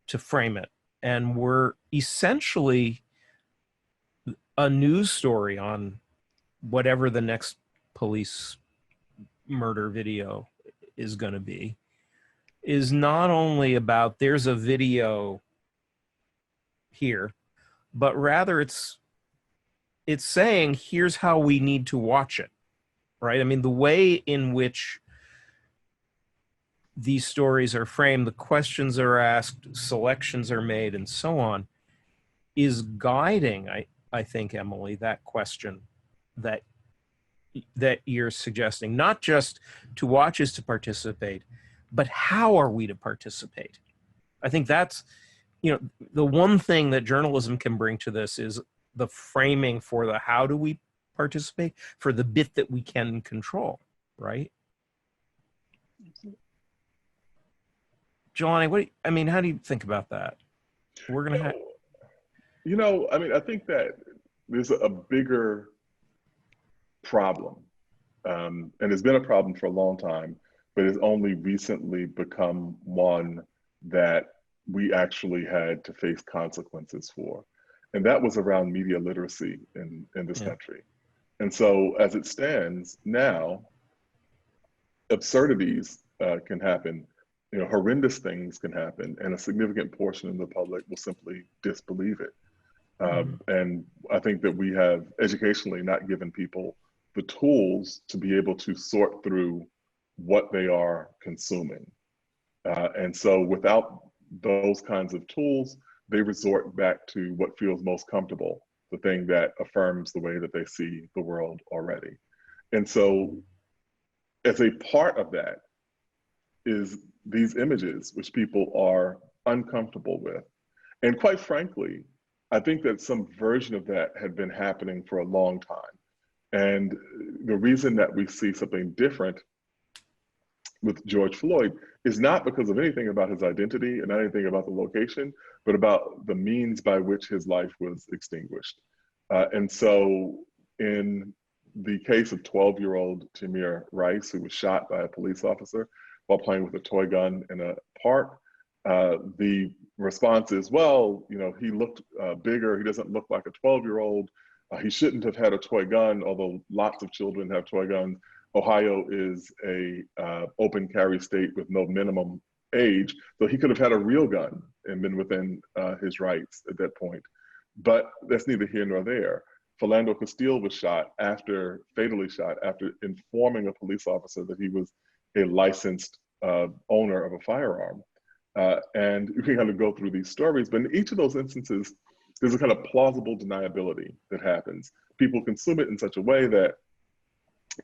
to frame it. And we're essentially a news story on whatever the next police murder video is going to be, is not only about there's a video here, but rather it's saying here's how we need to watch it, right? I mean, the way in which these stories are framed, the questions are asked, selections are made, and so on, is guiding, I think, Emily, that question that you're suggesting. Not just to watch is to participate, but how are we to participate? I think that's, you know, the one thing that journalism can bring to this is the framing for the how do we participate, for the bit that we can control, right? Jelani, how do you think about that? We're going to have... You know, I mean, I think that there's a bigger problem, and it's been a problem for a long time, but it's only recently become one that we actually had to face consequences for. And that was around media literacy in this country. And so as it stands now, absurdities can happen, you know, horrendous things can happen, and a significant portion of the public will simply disbelieve it. And I think that we have educationally not given people the tools to be able to sort through what they are consuming. And so without those kinds of tools, they resort back to what feels most comfortable, the thing that affirms the way that they see the world already. And so as a part of that is these images, which people are uncomfortable with. And quite frankly, I think that some version of that had been happening for a long time. And the reason that we see something different with George Floyd is not because of anything about his identity and not anything about the location, but about the means by which his life was extinguished. And so in the case of 12-year-old Tamir Rice, who was shot by a police officer while playing with a toy gun in a park, the response is, well, you know, he looked bigger. He doesn't look like a 12-year-old. He shouldn't have had a toy gun, although lots of children have toy guns. Ohio is a open carry state with no minimum age, so he could have had a real gun and been within his rights at that point. But that's neither here nor there. Philando Castile was fatally shot after informing a police officer that he was a licensed owner of a firearm. And we can kind of go through these stories, but in each of those instances, there's a kind of plausible deniability that happens. People consume it in such a way that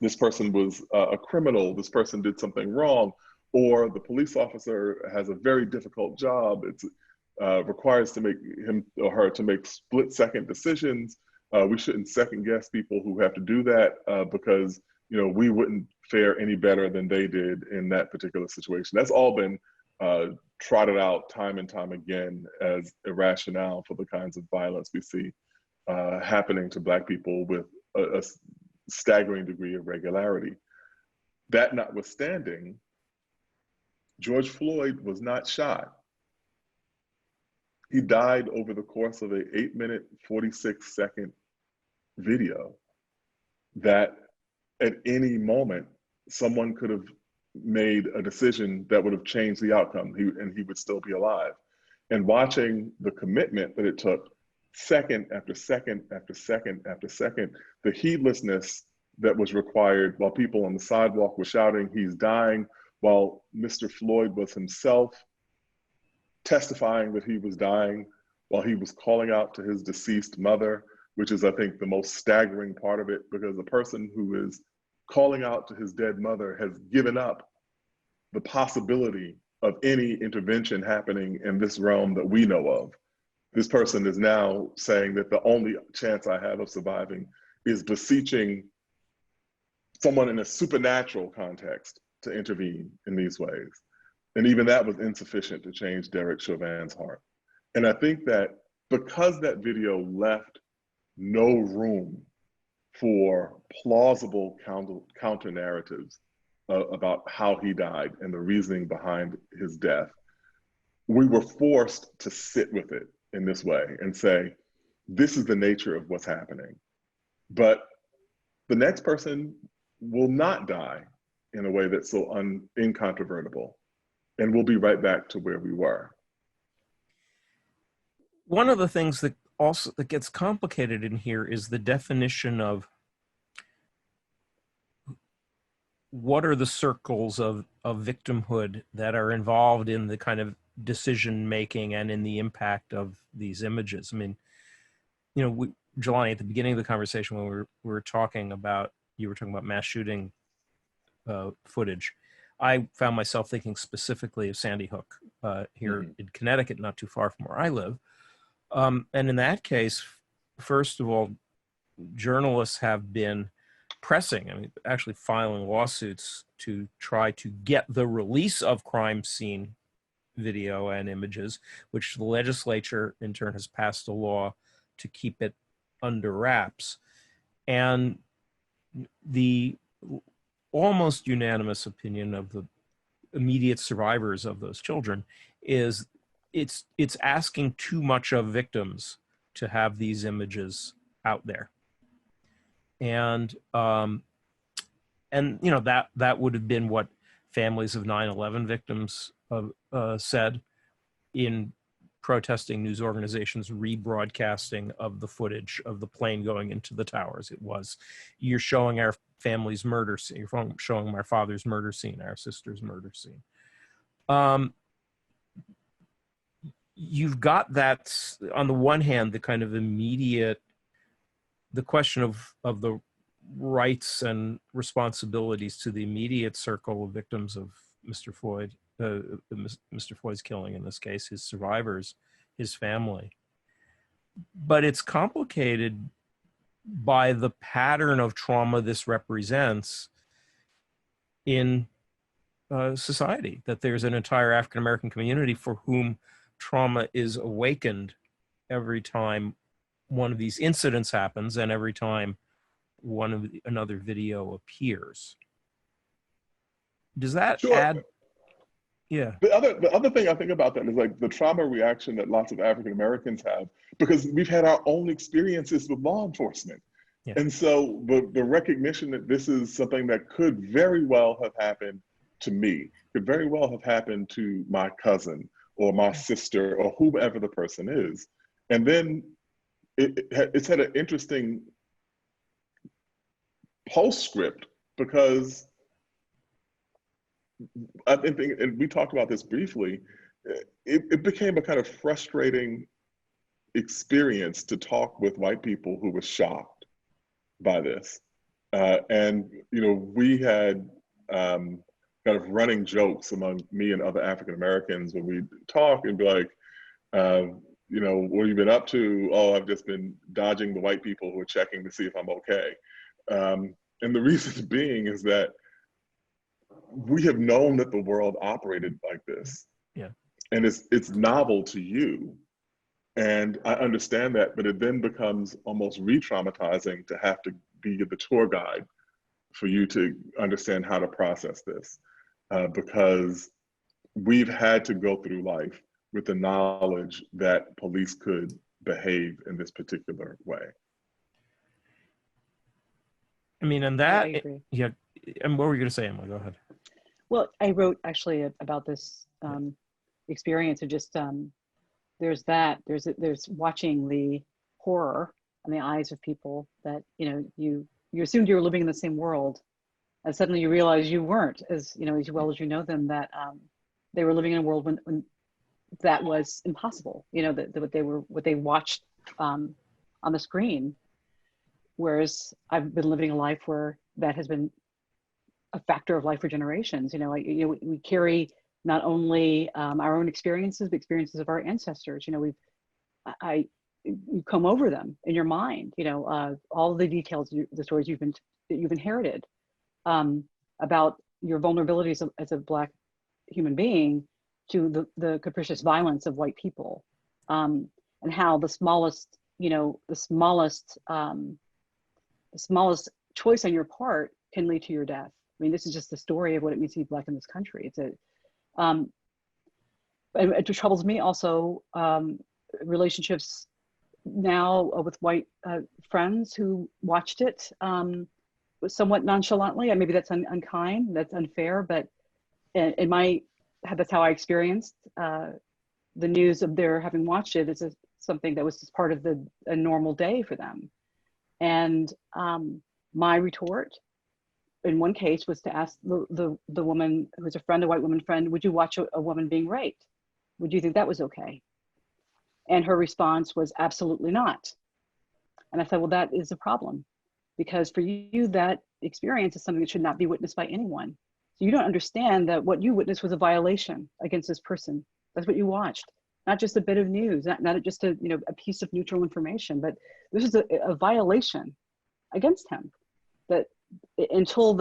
this person was a criminal, this person did something wrong, or the police officer has a very difficult job. It requires to make him or her to make split-second decisions. We shouldn't second guess people who have to do that because, you know, we wouldn't fare any better than they did in that particular situation. That's all been trotted out time and time again as a rationale for the kinds of violence we see happening to Black people with a staggering degree of regularity. That notwithstanding, George Floyd was not shot. He died over the course of an 8-minute, 46-second video that at any moment, someone could have made a decision that would have changed the outcome, and he would still be alive. And watching the commitment that it took, second after second after second after second, the heedlessness that was required while people on the sidewalk were shouting, "He's dying," while Mr. Floyd was himself testifying that he was dying, while he was calling out to his deceased mother, which is, I think, the most staggering part of it, because the person who is calling out to his dead mother has given up the possibility of any intervention happening in this realm that we know of. This person is now saying that the only chance I have of surviving is beseeching someone in a supernatural context to intervene in these ways. And even that was insufficient to change Derek Chauvin's heart. And I think that because that video left no room for plausible counter narratives about how he died and the reasoning behind his death, we were forced to sit with it in this way and say, this is the nature of what's happening. But the next person will not die in a way that's so incontrovertible, and we'll be right back to where we were. One of the things that gets complicated in here is the definition of what are the circles of victimhood that are involved in the kind of decision making and in the impact of these images. I mean, you know, Jelani, at the beginning of the conversation when we were talking about, you were talking about mass shooting footage, I found myself thinking specifically of Sandy Hook here in Connecticut, not too far from where I live. And in that case, first of all, journalists have been pressing, I mean, actually filing lawsuits to try to get the release of crime scene video and images, which the legislature in turn has passed a law to keep it under wraps. And the almost unanimous opinion of the immediate survivors of those children is it's asking too much of victims to have these images out there. And you know, that would have been what families of 9/11 victims said in protesting news organizations rebroadcasting of the footage of the plane going into the towers. It was, you're showing our family's murder scene, you're showing my father's murder scene, our sister's murder scene. you've got that on the one hand, the kind of immediate, the question of the rights and responsibilities to the immediate circle of victims of Mr. Floyd, Mr. Floyd's killing in this case, his survivors, his family. But it's complicated by the pattern of trauma this represents in society, that there's an entire African-American community for whom trauma is awakened every time one of these incidents happens and every time another video appears. Does that Sure. add? Yeah. The other thing I think about that is like the trauma reaction that lots of African Americans have, because we've had our own experiences with law enforcement. Yeah. And so the recognition that this is something that could very well have happened to me, could very well have happened to my cousin or my sister or whoever the person is. And then it's had an interesting postscript, because I think, and we talked about this briefly, it became a kind of frustrating experience to talk with white people who were shocked by this. And, you know, we had kind of running jokes among me and other African Americans when we talk and be like, you know, what have you been up to? Oh, I've just been dodging the white people who are checking to see if I'm okay. And the reason being is that we have known that the world operated like this. Yeah. And it's novel to you. And I understand that, but it then becomes almost re-traumatizing to have to be the tour guide for you to understand how to process this. Because we've had to go through life with the knowledge that police could behave in this particular way. I mean, and that, yeah. And what were you going to say, Emily? Go ahead. Well, I wrote actually about this experience of just, there's watching the horror in the eyes of people that, you know, you assumed you were living in the same world, and suddenly you realize you weren't, as, you know, as well as you know them, that they were living in a world when that was impossible, you know, that what they watched on the screen. Whereas I've been living a life where that has been a factor of life for generations. You know, we carry not only our own experiences, but experiences of our ancestors. You know, you come over them in your mind. You know, all the details, the stories that you've inherited about your vulnerabilities as a Black human being to the capricious violence of white people, and how the smallest choice on your part can lead to your death. I mean, this is just the story of what it means to be Black in this country. It troubles me also, relationships now with white friends who watched it somewhat nonchalantly. And maybe that's unkind, that's unfair, but that's how I experienced the news of their having watched it. It's something that was just part of a normal day for them. And my retort in one case was to ask the woman who was a white woman friend, would you watch a woman being raped? Would you think that was okay? And her response was absolutely not. And I said, well, that is a problem, because for you, that experience is something that should not be witnessed by anyone. So you don't understand that what you witnessed was a violation against this person. That's what you watched. Not just a bit of news, not just a piece of neutral information, but this is a violation against him. That until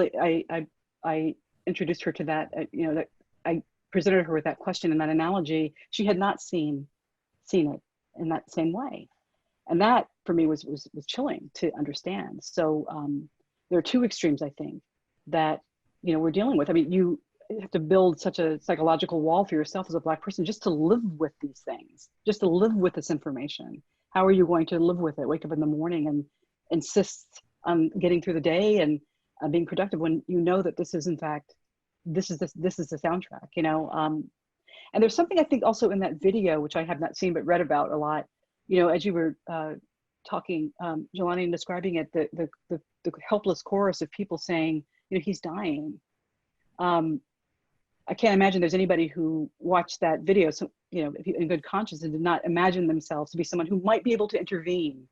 I introduced her to that, that I presented her with that question and that analogy, she had not seen it in that same way, and that for me was chilling to understand. So there are two extremes, I think, that we're dealing with. I mean, you have to build such a psychological wall for yourself as a Black person just to live with these things, just to live with this information. How are you going to live with it? Wake up in the morning and insist on getting through the day and being productive when you know that this is in fact, this is the soundtrack, And there's something I think also in that video, which I have not seen but read about a lot, as you were talking, Jelani, and describing it, the helpless chorus of people saying, he's dying. I can't imagine there's anybody who watched that video, so, you know, if you, in good conscience, and did not imagine themselves to be someone who might be able to intervene.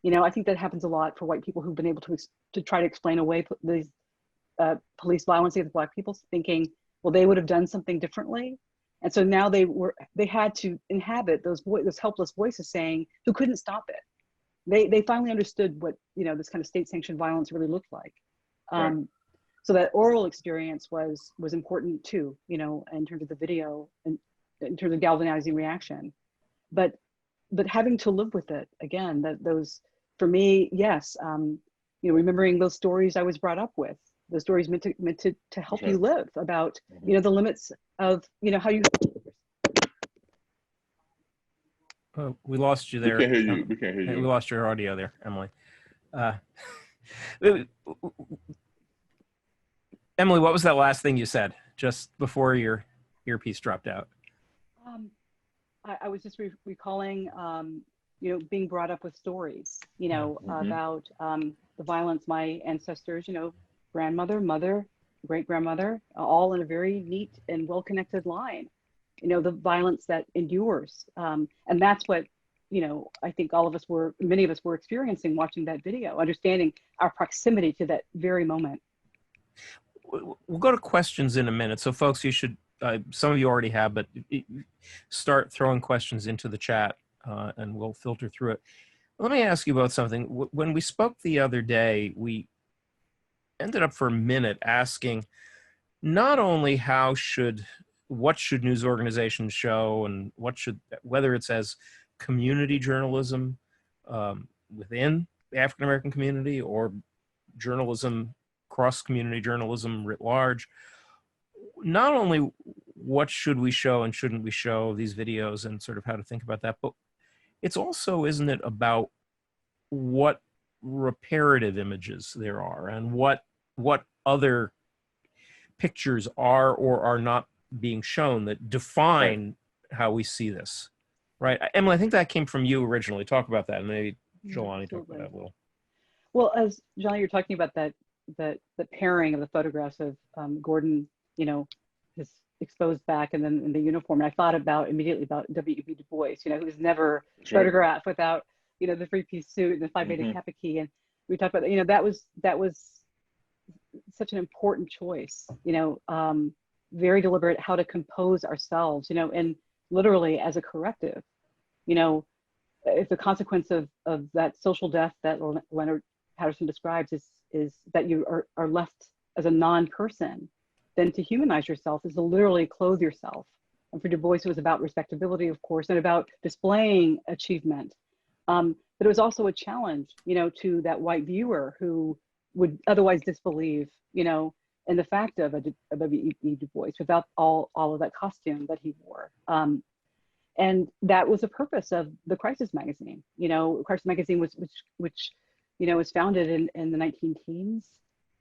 You know, I think that happens a lot for white people who've been able to try to explain away these police violence against Black people, thinking, well, they would have done something differently. And so now they had to inhabit those helpless voices saying, who couldn't stop it. They finally understood what, you know, this kind of state-sanctioned violence really looked like. Right. So that oral experience was important too, you know, in terms of the video and in terms of galvanizing reaction. But having to live with it again, those, for me, yes, you know, remembering those stories I was brought up with, those stories meant to help you live, about, you know, the limits of, you know, how you. We lost you there. We can't hear you. We can't hear you. We lost your audio there, Emily. Emily, what was that last thing you said just before your earpiece dropped out? I was just recalling, you know, being brought up with stories, you know, about the violence my ancestors, you know, grandmother, mother, great-grandmother, all in a very neat and well-connected line, you know, the violence that endures. And that's what, you know, I think many of us were experiencing watching that video, understanding our proximity to that very moment. We'll go to questions in a minute. So folks, you should, some of you already have, but start throwing questions into the chat and we'll filter through it. Let me ask you about something. When we spoke the other day, we ended up for a minute asking not only what should news organizations show, and whether it's as community journalism within the African-American community or journalism, cross-community journalism writ large. Not only what should we show and shouldn't we show these videos and sort of how to think about that, but it's also, isn't it, about what reparative images there are and what other pictures are or are not being shown that define how we see this, right? Emily, I think that came from you originally. Talk about that, and maybe Jelani talk about that a little. Well, as Jelani, you're talking about the pairing of the photographs of Gordon, you know, his exposed back and then in the uniform. And I thought immediately about W.E.B. Du Bois, you know, who was never photographed without, you know, the three-piece suit and the Phi Beta Kappa key. And we talked about, you know, that was such an important choice, you know, very deliberate, how to compose ourselves, you know, and literally as a corrective, you know, if the consequence of that social death that Leonard Patterson describes is that you are left as a non-person, then to humanize yourself is to literally clothe yourself. And for Du Bois, it was about respectability, of course, and about displaying achievement. But it was also a challenge, you know, to that white viewer who would otherwise disbelieve, you know, in the fact of a W.E.B. Du Bois without all of that costume that he wore. And that was the purpose of the Crisis magazine. You know, Crisis magazine which you know, was founded in the 19-teens.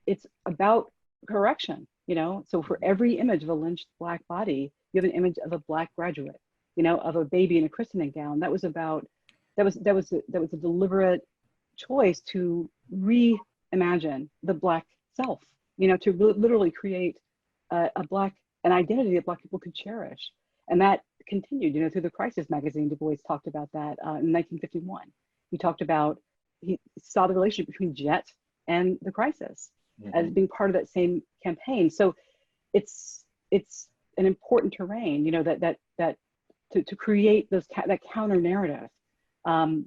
It's about correction, you know. So for every image of a lynched Black body, you have an image of a Black graduate, you know, of a baby in a christening gown. That was a deliberate choice to reimagine the Black self, you know, to literally create an identity that Black people could cherish. And that continued, you know, through the Crisis magazine. Du Bois talked about that in 1951. He talked about, he saw the relationship between Jet and the Crisis as being part of that same campaign. So it's an important terrain, you know, that to create that counter narrative. You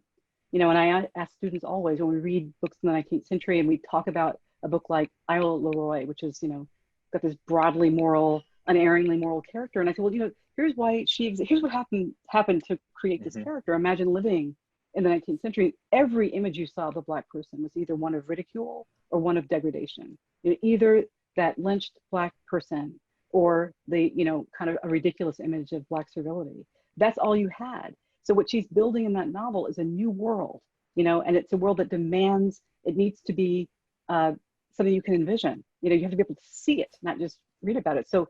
know, and I ask students always when we read books in the 19th century and we talk about a book like Isla Leroy, which is, you know, got this broadly moral, unerringly moral character. And I said, well, you know, here's what happened to create this character. Imagine living in the 19th century. Every image you saw of a Black person was either one of ridicule or one of degradation. You know, either that lynched Black person or the, you know, kind of a ridiculous image of Black servility. That's all you had. So what she's building in that novel is a new world, you know, and it's a world that demands, it needs to be something you can envision. You know, you have to be able to see it, not just read about it. So,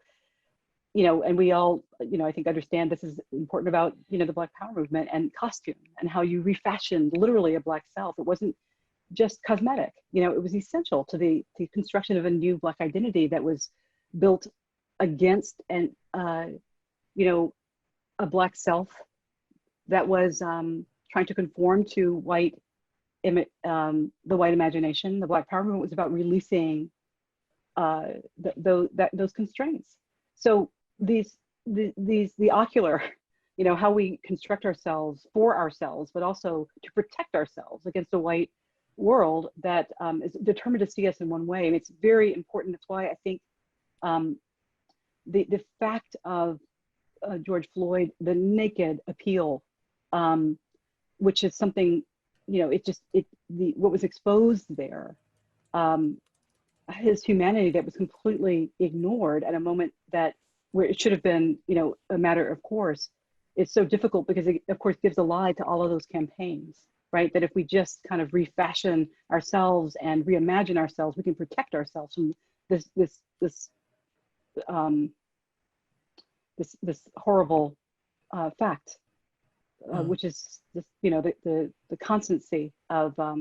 you know, and we all, you know, I think understand this is important about, you know, the Black Power movement and costume and how you refashioned literally a Black self. It wasn't just cosmetic, you know, it was essential to the construction of a new Black identity that was built against an you know, a Black self that was trying to conform to the white imagination. The Black Power movement was about releasing those constraints. So the ocular, you know, how we construct ourselves for ourselves, but also to protect ourselves against a white world that is determined to see us in one way. And it's very important. That's why I think the fact of George Floyd, the naked appeal, which is something, you know, what was exposed there, his humanity that was completely ignored at a moment where it should have been, you know, a matter of course. It's so difficult because it, of course, gives a lie to all of those campaigns, right? That if we just kind of refashion ourselves and reimagine ourselves, we can protect ourselves from this horrible fact, which is this, you know, the constancy of a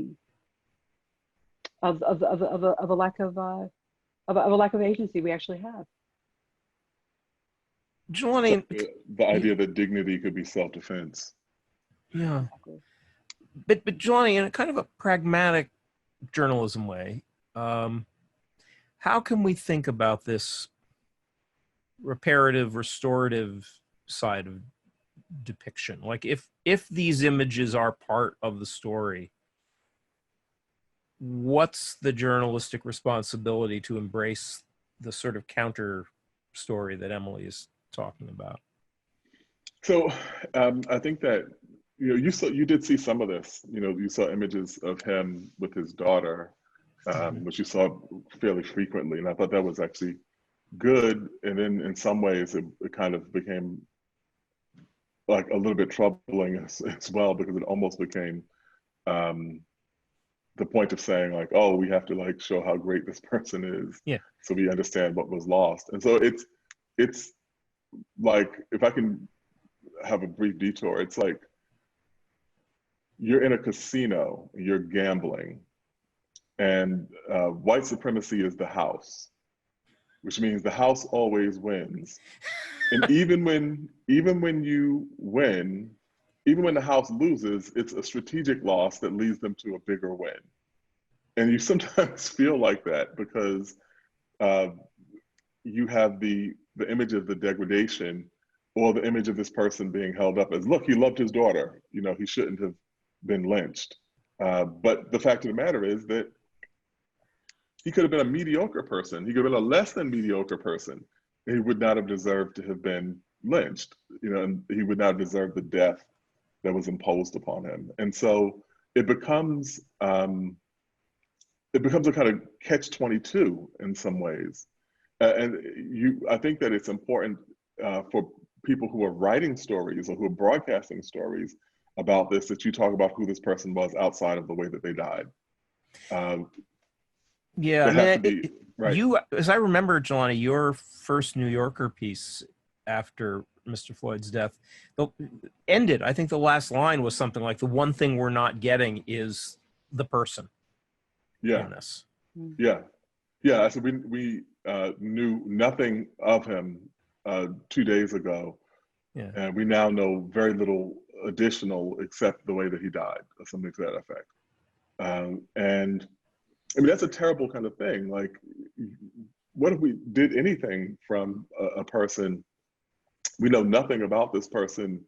lack of agency we actually have. Jelani, the idea that dignity could be self-defense. yeah, but Jelani, in a kind of a pragmatic journalism way, how can we think about this reparative, restorative side of depiction? Like, if these images are part of the story, what's the journalistic responsibility to embrace the sort of counter story that Emily is talking about? So I think that, you know, you did see some of this. You know, you saw images of him with his daughter, which you saw fairly frequently, and I thought that was actually good. And then in some ways it kind of became like a little bit troubling as well, because it almost became the point of saying like, oh, we have to like show how great this person is, yeah, so we understand what was lost. And so it's like, if I can have a brief detour, it's like you're in a casino, you're gambling, and white supremacy is the house, which means the house always wins. And even when you win, even when the house loses, it's a strategic loss that leads them to a bigger win. And you sometimes feel like that because you have the image of the degradation, or the image of this person being held up as, look, he loved his daughter, you know, he shouldn't have been lynched. But the fact of the matter is that he could have been a mediocre person. He could have been a less than mediocre person. He would not have deserved to have been lynched, you know, and he would not have deserved the death that was imposed upon him. And so it becomes a kind of catch-22 in some ways. I think that it's important for people who are writing stories or who are broadcasting stories about this, that you talk about who this person was outside of the way that they died. Yeah, I mean, right. You, as I remember, Jelani, your first New Yorker piece after Mr. Floyd's death ended, I think the last line was something like, the one thing we're not getting is the person in this. Yeah. Yeah, so we knew nothing of him 2 days ago. Yeah. And we now know very little additional except the way that he died, or something to that effect. And I mean, that's a terrible kind of thing. Like, what if we did anything from a person, we know nothing about this person,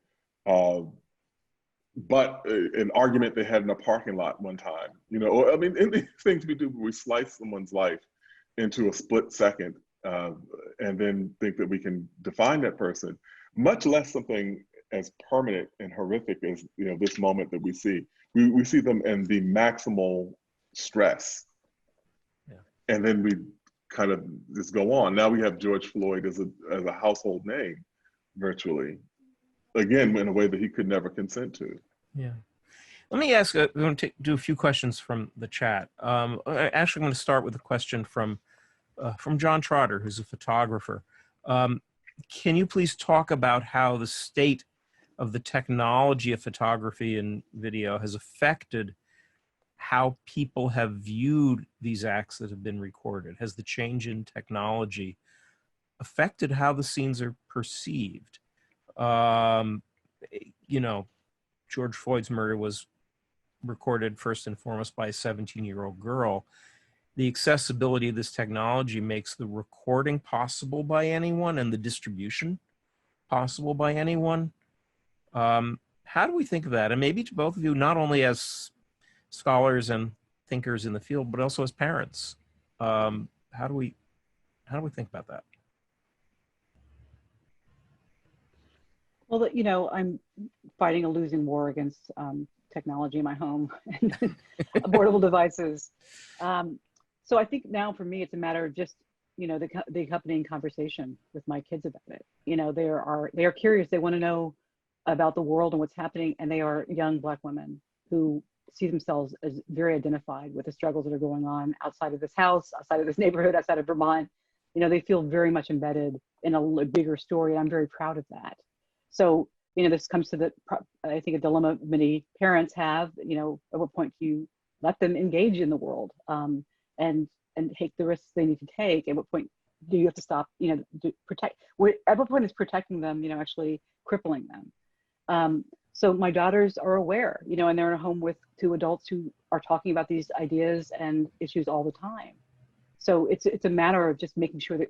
but an argument they had in a parking lot one time, you know, or I mean, any things we do where we slice someone's life into a split second, and then think that we can define that person, much less something as permanent and horrific as, you know, this moment that we see. We see them in the maximal stress. Yeah. And then we kind of just go on. Now we have George Floyd as a household name, virtually, again, in a way that he could never consent to. Yeah. Let me ask, we're going to do a few questions from the chat. Actually, I'm going to start with a question from John Trotter, who's a photographer. Can you please talk about how the state of the technology of photography and video has affected how people have viewed these acts that have been recorded? Has the change in technology affected how the scenes are perceived. Um, you know, George Floyd's murder was recorded first and foremost by a 17-year-old girl. The accessibility of this technology makes the recording possible by anyone and the distribution possible by anyone. How do we think of that? And maybe to both of you, not only as scholars and thinkers in the field, but also as parents. How do we think about that? Well, you know, I'm fighting a losing war against technology in my home and portable devices. So I think now for me, it's a matter of just, you know, the accompanying conversation with my kids about it. You know, they are curious. They want to know about the world and what's happening. And they are young Black women who see themselves as very identified with the struggles that are going on outside of this house, outside of this neighborhood, outside of Vermont. You know, they feel very much embedded in a bigger story. I'm very proud of that. So, you know, this comes to I think a dilemma many parents have, you know, at what point do you let them engage in the world and take the risks they need to take? At what point do you have to stop, you know, at what point is protecting them, you know, actually crippling them? So my daughters are aware, you know, and they're in a home with two adults who are talking about these ideas and issues all the time. So it's a matter of just making sure that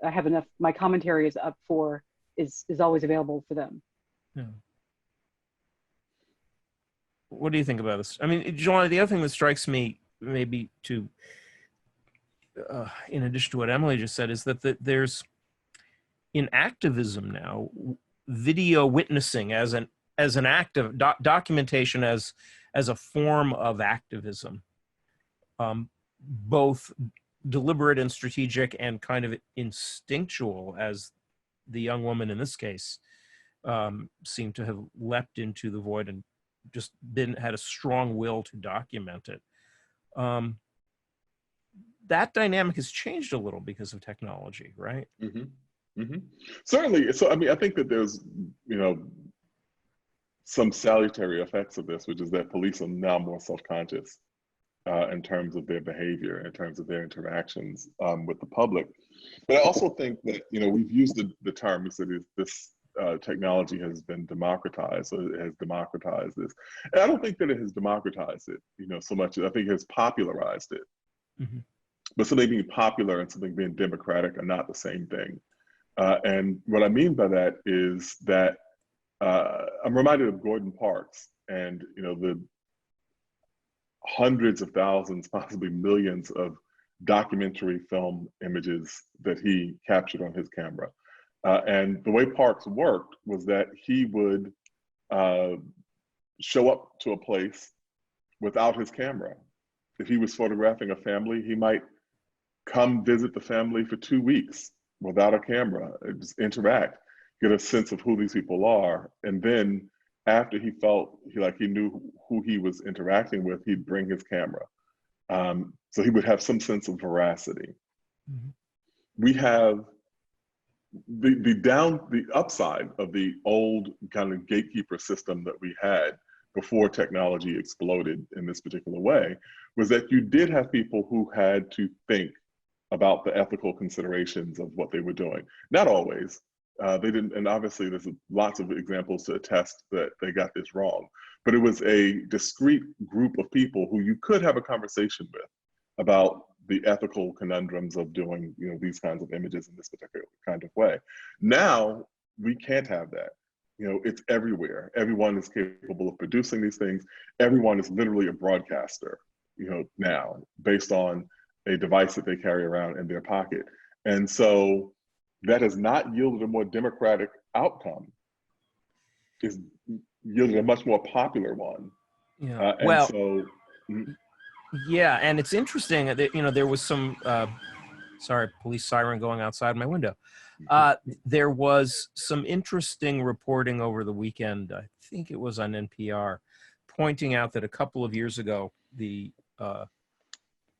I have enough, my commentary is up for, is always available for them. Yeah. What do you think about this? I mean, Jelani, the other thing that strikes me, maybe to, in addition to what Emily just said, is that there's, in activism now, video witnessing as an act of documentation as a form of activism, both deliberate and strategic and kind of instinctual, as the young woman in this case seemed to have leapt into the void and just had a strong will to document it. That dynamic has changed a little because of technology, right? Mm-hmm. Mm-hmm. Certainly. So, I mean, I think that there's, you know, some salutary effects of this, which is that police are now more self-conscious in terms of their behavior, in terms of their interactions with the public. But I also think that, you know, we've used the term, we said this technology has been democratized, so it has democratized this. And I don't think that it has democratized it, you know, so much. I think it has popularized it. Mm-hmm. But something being popular and something being democratic are not the same thing. And what I mean by that is that I'm reminded of Gordon Parks and, you know, the hundreds of thousands, possibly millions of documentary film images that he captured on his camera. And the way Parks worked was that he would show up to a place without his camera. If he was photographing a family, he might come visit the family for 2 weeks without a camera, just interact, get a sense of who these people are. And then after he felt like he knew who he was interacting with, he'd bring his camera. So he would have some sense of veracity. Mm-hmm. We have the upside of the old kind of gatekeeper system that we had before technology exploded in this particular way, was that you did have people who had to think about the ethical considerations of what they were doing. Not always. They didn't, and obviously there's lots of examples to attest that they got this wrong, but it was a discrete group of people who you could have a conversation with about the ethical conundrums of doing, you know, these kinds of images in this particular kind of way. Now, we can't have that. You know, it's everywhere. Everyone is capable of producing these things. Everyone is literally a broadcaster, you know, now, based on a device that they carry around in their pocket. And so that has not yielded a more democratic outcome. It's yielded a much more popular one. Yeah. Yeah, and it's interesting that, you know, there was some, sorry, police siren going outside my window. There was some interesting reporting over the weekend, I think it was on NPR, pointing out that a couple of years ago, the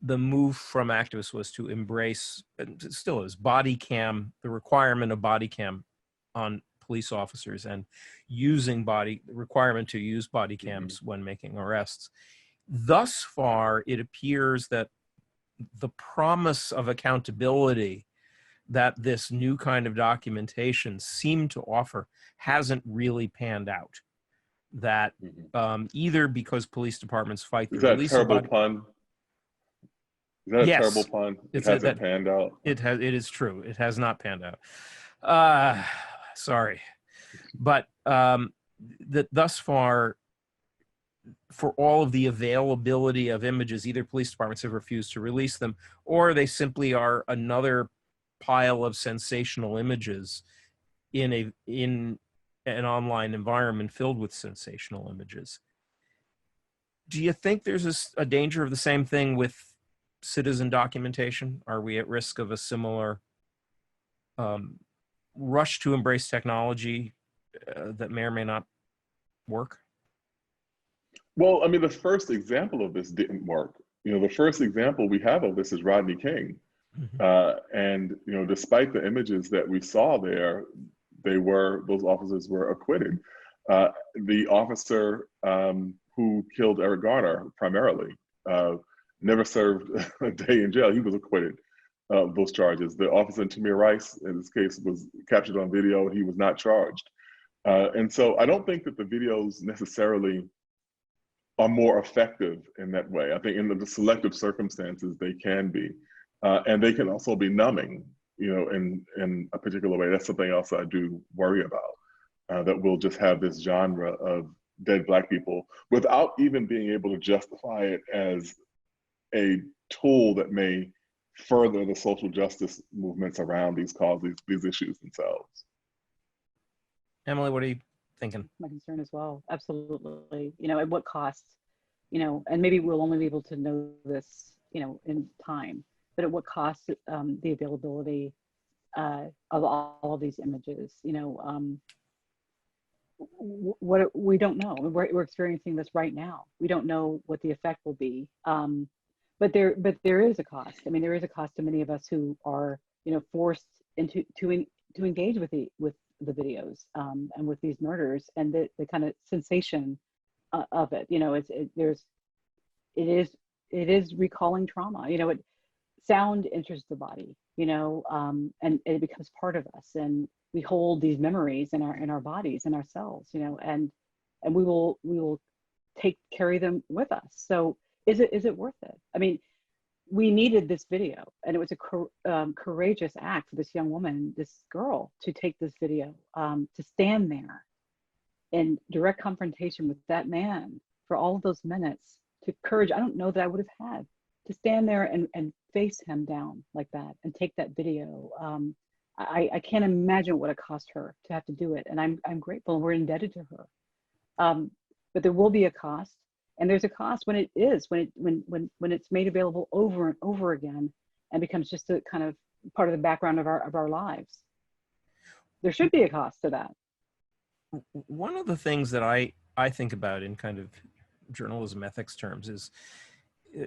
move from activists was to embrace, and it still is, body cam, the requirement of body cam on police officers, and the requirement to use body cams when making arrests. Thus far, it appears that the promise of accountability that this new kind of documentation seemed to offer hasn't really panned out. That either because police departments fight the Is that a release terrible of pun? Is that a yes, terrible pun? It hasn't panned out. It is true. It has not panned out. Sorry, but that thus far, for all of the availability of images, either police departments have refused to release them, or they simply are another pile of sensational images in an online environment filled with sensational images. Do you think there's a danger of the same thing with citizen documentation? Are we at risk of a similar rush to embrace technology that may or may not work? Well, I mean, the first example of this didn't work. The first example we have of this is Rodney King. And, despite the images that we saw there, those officers were acquitted. The officer who killed Eric Garner primarily never served a day in jail. He was acquitted of those charges. The officer in Tamir Rice, in this case, was captured on video. He was not charged. And so I don't think that the videos necessarily are more effective in that way. I think in the selective circumstances, they can be. And they can also be numbing, in a particular way. That's something else I do worry about, that we'll just have this genre of dead Black people without even being able to justify it as a tool that may further the social justice movements around these causes, these issues themselves. Emily, what are you thinking? My concern as well, absolutely. At what cost, and maybe we'll only be able to know this, in time, but at what cost the availability of all of these images, what we don't know. We're experiencing this right now. We don't know what the effect will be. But there is a cost. I mean, there is a cost to many of us who are, forced to engage with the videos and with these murders and the kind of sensation of it. It is recalling trauma. Sound enters the body, and it becomes part of us, and we hold these memories in our bodies and ourselves, and we will carry them with us. So is it worth it? I mean, we needed this video, and it was a courageous act for this young woman, this girl, to take this video, to stand there in direct confrontation with that man for all of those minutes. To courage, I don't know that I would have had, to stand there and face him down like that and take that video. I can't imagine what it cost her to have to do it, and I'm grateful, and we're indebted to her. But there will be a cost. And there's a cost when it's made available over and over again and becomes just a kind of part of the background of our lives. There should be a cost to that. One of the things that I think about in kind of journalism ethics terms is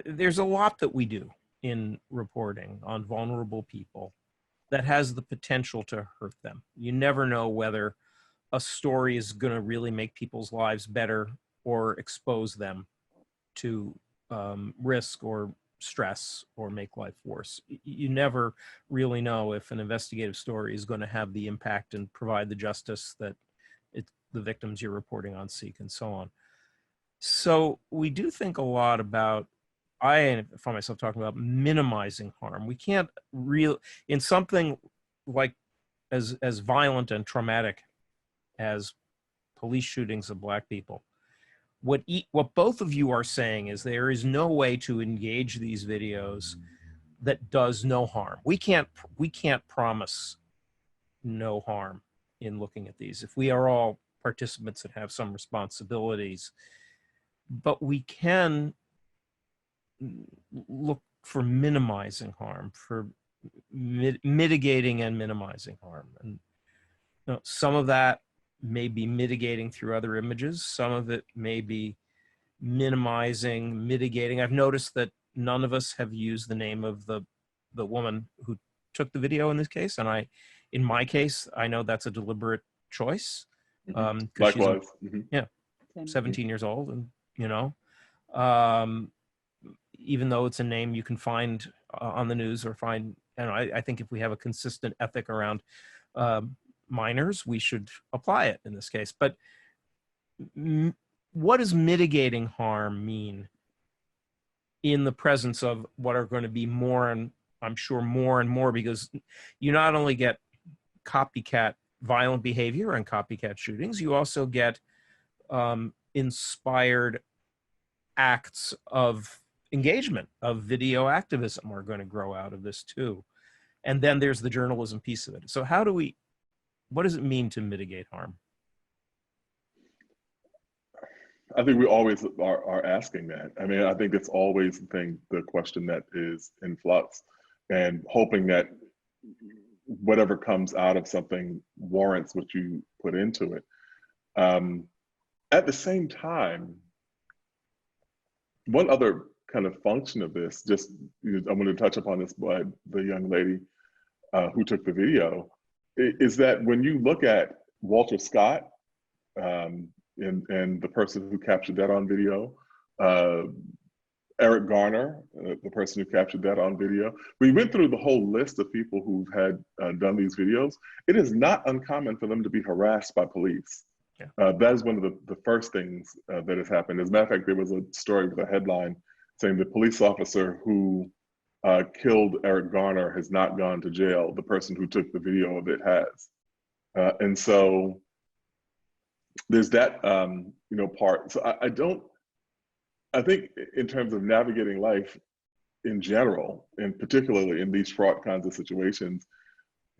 there's a lot that we do in reporting on vulnerable people that has the potential to hurt them. You never know whether a story is going to really make people's lives better or expose them to risk or stress or make life worse. You never really know if an investigative story is going to have the impact and provide the justice that the victims you're reporting on seek, and so on. So we do think a lot about, I find myself talking about minimizing harm. We can't in something like as violent and traumatic as police shootings of Black people, what both of you are saying is there is no way to engage these videos that does no harm. We can't promise no harm in looking at these. If we are all participants that have some responsibilities, but we can look for minimizing harm, for mitigating and minimizing harm. And some of that may be mitigating through other images. Some of it may be minimizing, mitigating. I've noticed that none of us have used the name of the woman who took the video in this case. And in my case, I know that's a deliberate choice. Likewise. Yeah, 17 years old. And, even though it's a name you can find on the news or find and I think if we have a consistent ethic around minors, we should apply it in this case. But what does mitigating harm mean in the presence of what are going to be more, and I'm sure more and more, because you not only get copycat violent behavior and copycat shootings, you also get inspired acts of engagement, of video activism are going to grow out of this too. And then there's the journalism piece of it. So what does it mean to mitigate harm? I think we always are asking that. I mean, I think it's always the question that is in flux, and hoping that whatever comes out of something warrants what you put into it. At the same time, one other kind of function of this, just I'm going to touch upon this by the young lady who took the video, is that when you look at Walter Scott and the person who captured that on video, Eric Garner, the person who captured that on video, we went through the whole list of people who've had done these videos. It is not uncommon for them to be harassed by police. Yeah. That is one of the first things that has happened. As a matter of fact, there was a story with a headline saying the police officer who killed Eric Garner has not gone to jail. The person who took the video of it has. And so there's that part. So I think in terms of navigating life in general, and particularly in these fraught kinds of situations,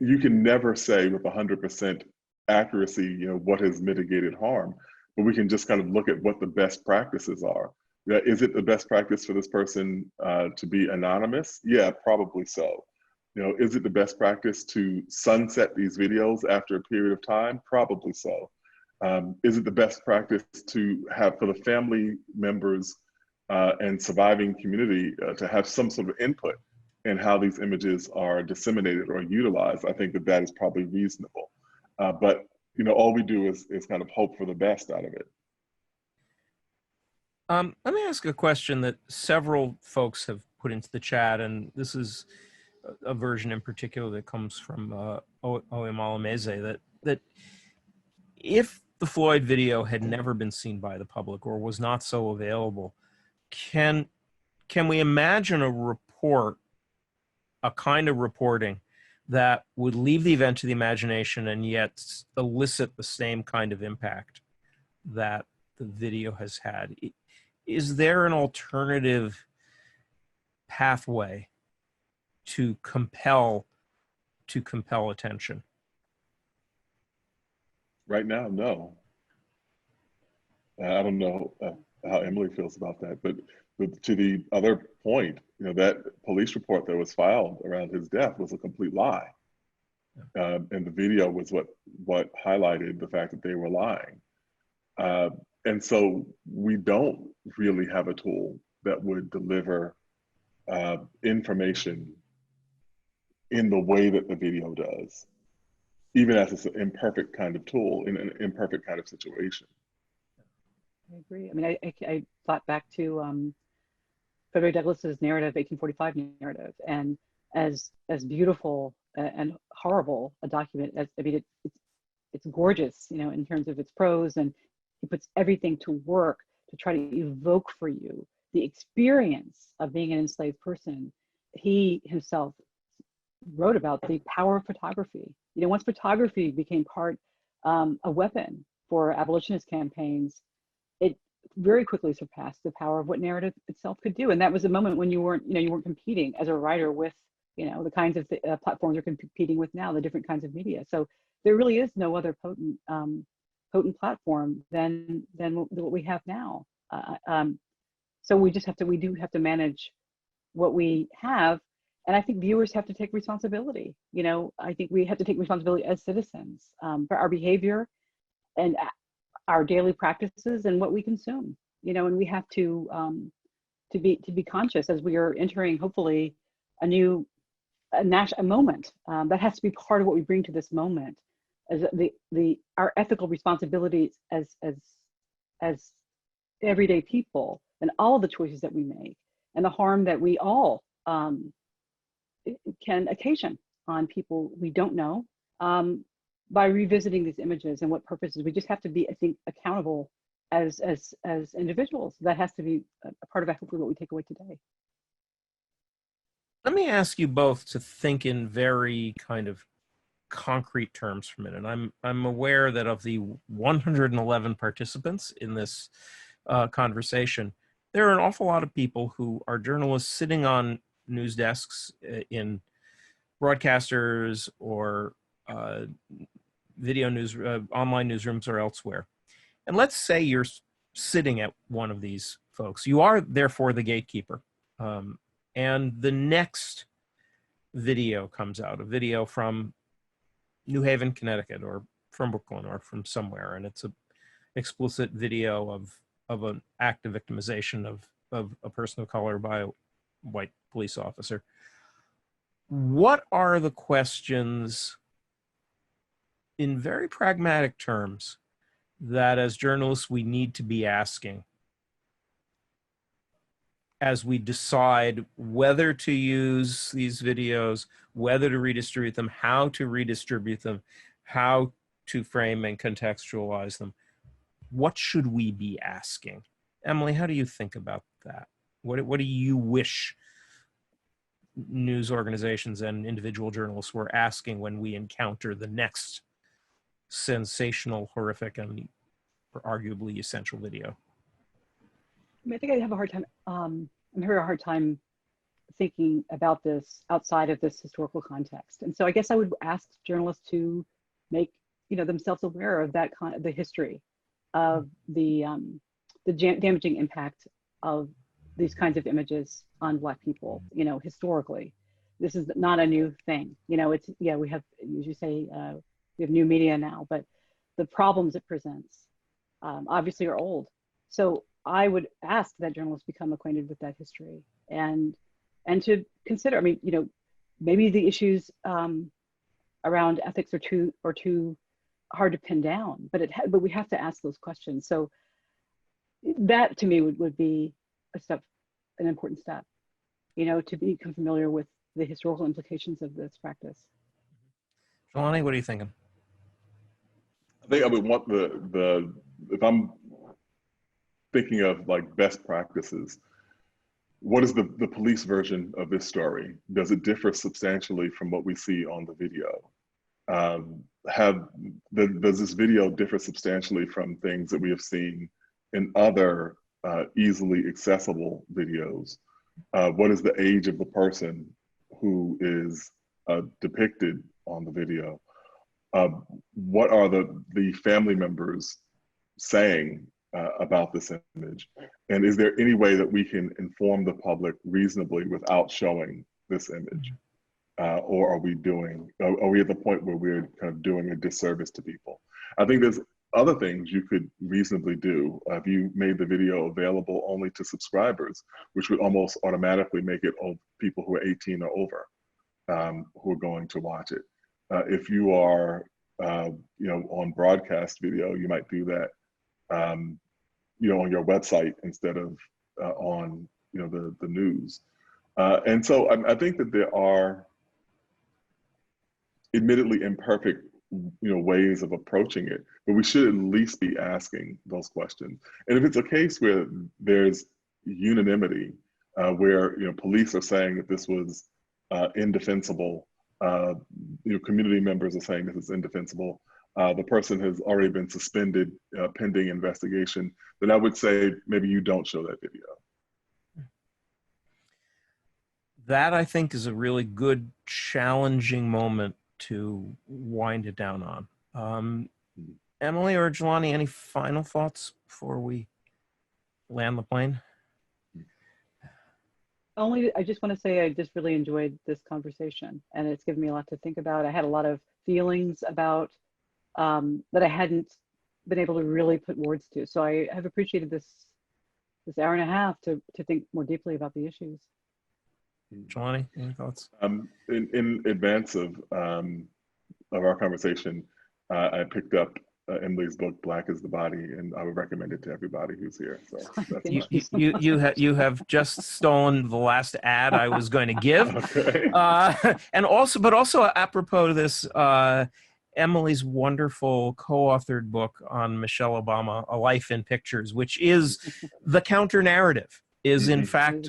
you can never say with 100% accuracy, what has mitigated harm, but we can just kind of look at what the best practices are. Is it the best practice for this person to be anonymous? Yeah, probably so. Is it the best practice to sunset these videos after a period of time? Probably so. Is it the best practice to have, for the family members and surviving community, to have some sort of input in how these images are disseminated or utilized? I think that is probably reasonable. But all we do is kind of hope for the best out of it. Let me ask a question that several folks have put into the chat, and this is a version in particular that comes from Oe Malameze, that if the Floyd video had never been seen by the public or was not so available, can we imagine a kind of reporting that would leave the event to the imagination and yet elicit the same kind of impact that the video has had? Is there an alternative pathway to compel attention? Right now, no. I don't know how Emily feels about that, but to the other point, that police report that was filed around his death was a complete lie. And the video was what highlighted the fact that they were lying. And so we don't really have a tool that would deliver information in the way that the video does, even as it's an imperfect kind of tool in an imperfect kind of situation. I agree. I mean, I thought back to Frederick Douglass's narrative, 1845 narrative, and as beautiful and horrible a document as, I mean, it's gorgeous, in terms of its prose, and he puts everything to work to try to evoke for you the experience of being an enslaved person. He himself wrote about the power of photography. Once photography became a weapon for abolitionist campaigns, it very quickly surpassed the power of what narrative itself could do. And that was a moment when you weren't competing as a writer with, the kinds of platforms you're competing with now, the different kinds of media. So there really is no other potent platform than what we have now. So we do have to manage what we have. And I think viewers have to take responsibility. I think we have to take responsibility as citizens for our behavior and our daily practices and what we consume. And we have to be conscious as we are entering, hopefully, a moment that has to be part of what we bring to this moment, as our ethical responsibilities as everyday people, and all the choices that we make, and the harm that we all can occasion on people we don't know by revisiting these images and what purposes. We just have to be, I think, accountable as individuals. That has to be a part of hopefully what we take away today. Let me ask you both to think in very kind of concrete terms for a minute. I'm aware that of the 111 participants in this conversation, there are an awful lot of people who are journalists sitting on news desks in broadcasters or video news, online newsrooms or elsewhere. And let's say you're sitting at one of these folks. You are therefore the gatekeeper. And the next video comes out, a video from New Haven, Connecticut, or from Brooklyn, or from somewhere, and it's an explicit video of an act of victimization of a person of color by a white police officer. What are the questions, in very pragmatic terms, that as journalists we need to be asking as we decide whether to use these videos, whether to redistribute them, how to redistribute them, how to frame and contextualize them? What should we be asking? Emily, how do you think about that? What do you wish news organizations and individual journalists were asking when we encounter the next sensational, horrific, and arguably essential video? I think I have a hard time. I'm having a hard time thinking about this outside of this historical context, and so I guess I would ask journalists to make themselves aware of that the history of the damaging impact of these kinds of images on Black people. Historically, this is not a new thing. It's we have, as you say, we have new media now, but the problems it presents obviously are old. So I would ask that journalists become acquainted with that history and to consider. I mean, maybe the issues around ethics are too hard to pin down, but we have to ask those questions. So that to me would be an important step, to become familiar with the historical implications of this practice. Jelani, what are you thinking? I think I would want if I'm thinking of like best practices, what is the police version of this story? Does it differ substantially from what we see on the video? Does this video differ substantially from things that we have seen in other easily accessible videos? What is the age of the person who is depicted on the video? What are the family members saying about this image? And is there any way that we can inform the public reasonably without showing this image? Or are we at the point where we're kind of doing a disservice to people? I think there's other things you could reasonably do. If you made the video available only to subscribers, which would almost automatically make it people who are 18 or over who are going to watch it. If you are, on broadcast video, you might do that, on your website instead of on, the news. And so I think that there are admittedly imperfect, ways of approaching it, but we should at least be asking those questions. And if it's a case where there's unanimity, where police are saying that this was indefensible, community members are saying this is indefensible, the person has already been suspended pending investigation, then I would say maybe you don't show that video. That, I think, is a really good, challenging moment to wind it down on. Emily or Jelani, any final thoughts before we land the plane? I just want to say I just really enjoyed this conversation, and it's given me a lot to think about. I had a lot of feelings about that I hadn't been able to really put words to. So I have appreciated this hour and a half to think more deeply about the issues. Jelani, any thoughts? In advance of our conversation, I picked up Emily's book, Black is the Body, and I would recommend it to everybody who's here. So that's You have just stolen the last ad I was going to give. okay. And also, but also apropos of this, Emily's wonderful co-authored book on Michelle Obama, A Life in Pictures, which is the counter narrative, is in fact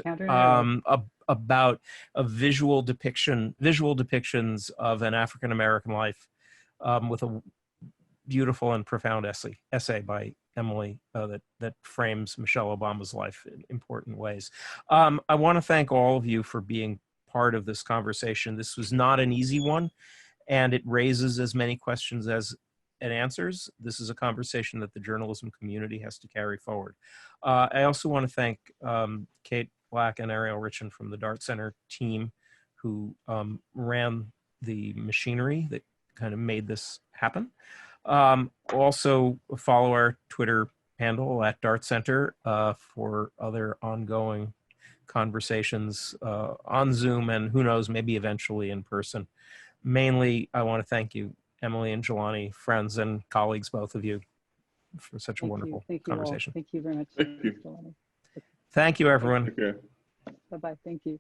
about a visual depictions of an African-American life, with a beautiful and profound essay by Emily that frames Michelle Obama's life in important ways. I want to thank all of you for being part of this conversation. This was not an easy one, and it raises as many questions as it answers. This is a conversation that the journalism community has to carry forward. I also want to thank Kate Black and Ariel Richin from the Dart Center team, who ran the machinery that kind of made this happen. Also follow our Twitter handle at Dart Center for other ongoing conversations on Zoom, and who knows, maybe eventually in person. Mainly, I want to thank you, Emily and Jelani, friends and colleagues, both of you, for such a wonderful conversation. Thank you very much. Thank you. Jelani. Thank you, everyone. Okay. Bye-bye. Thank you.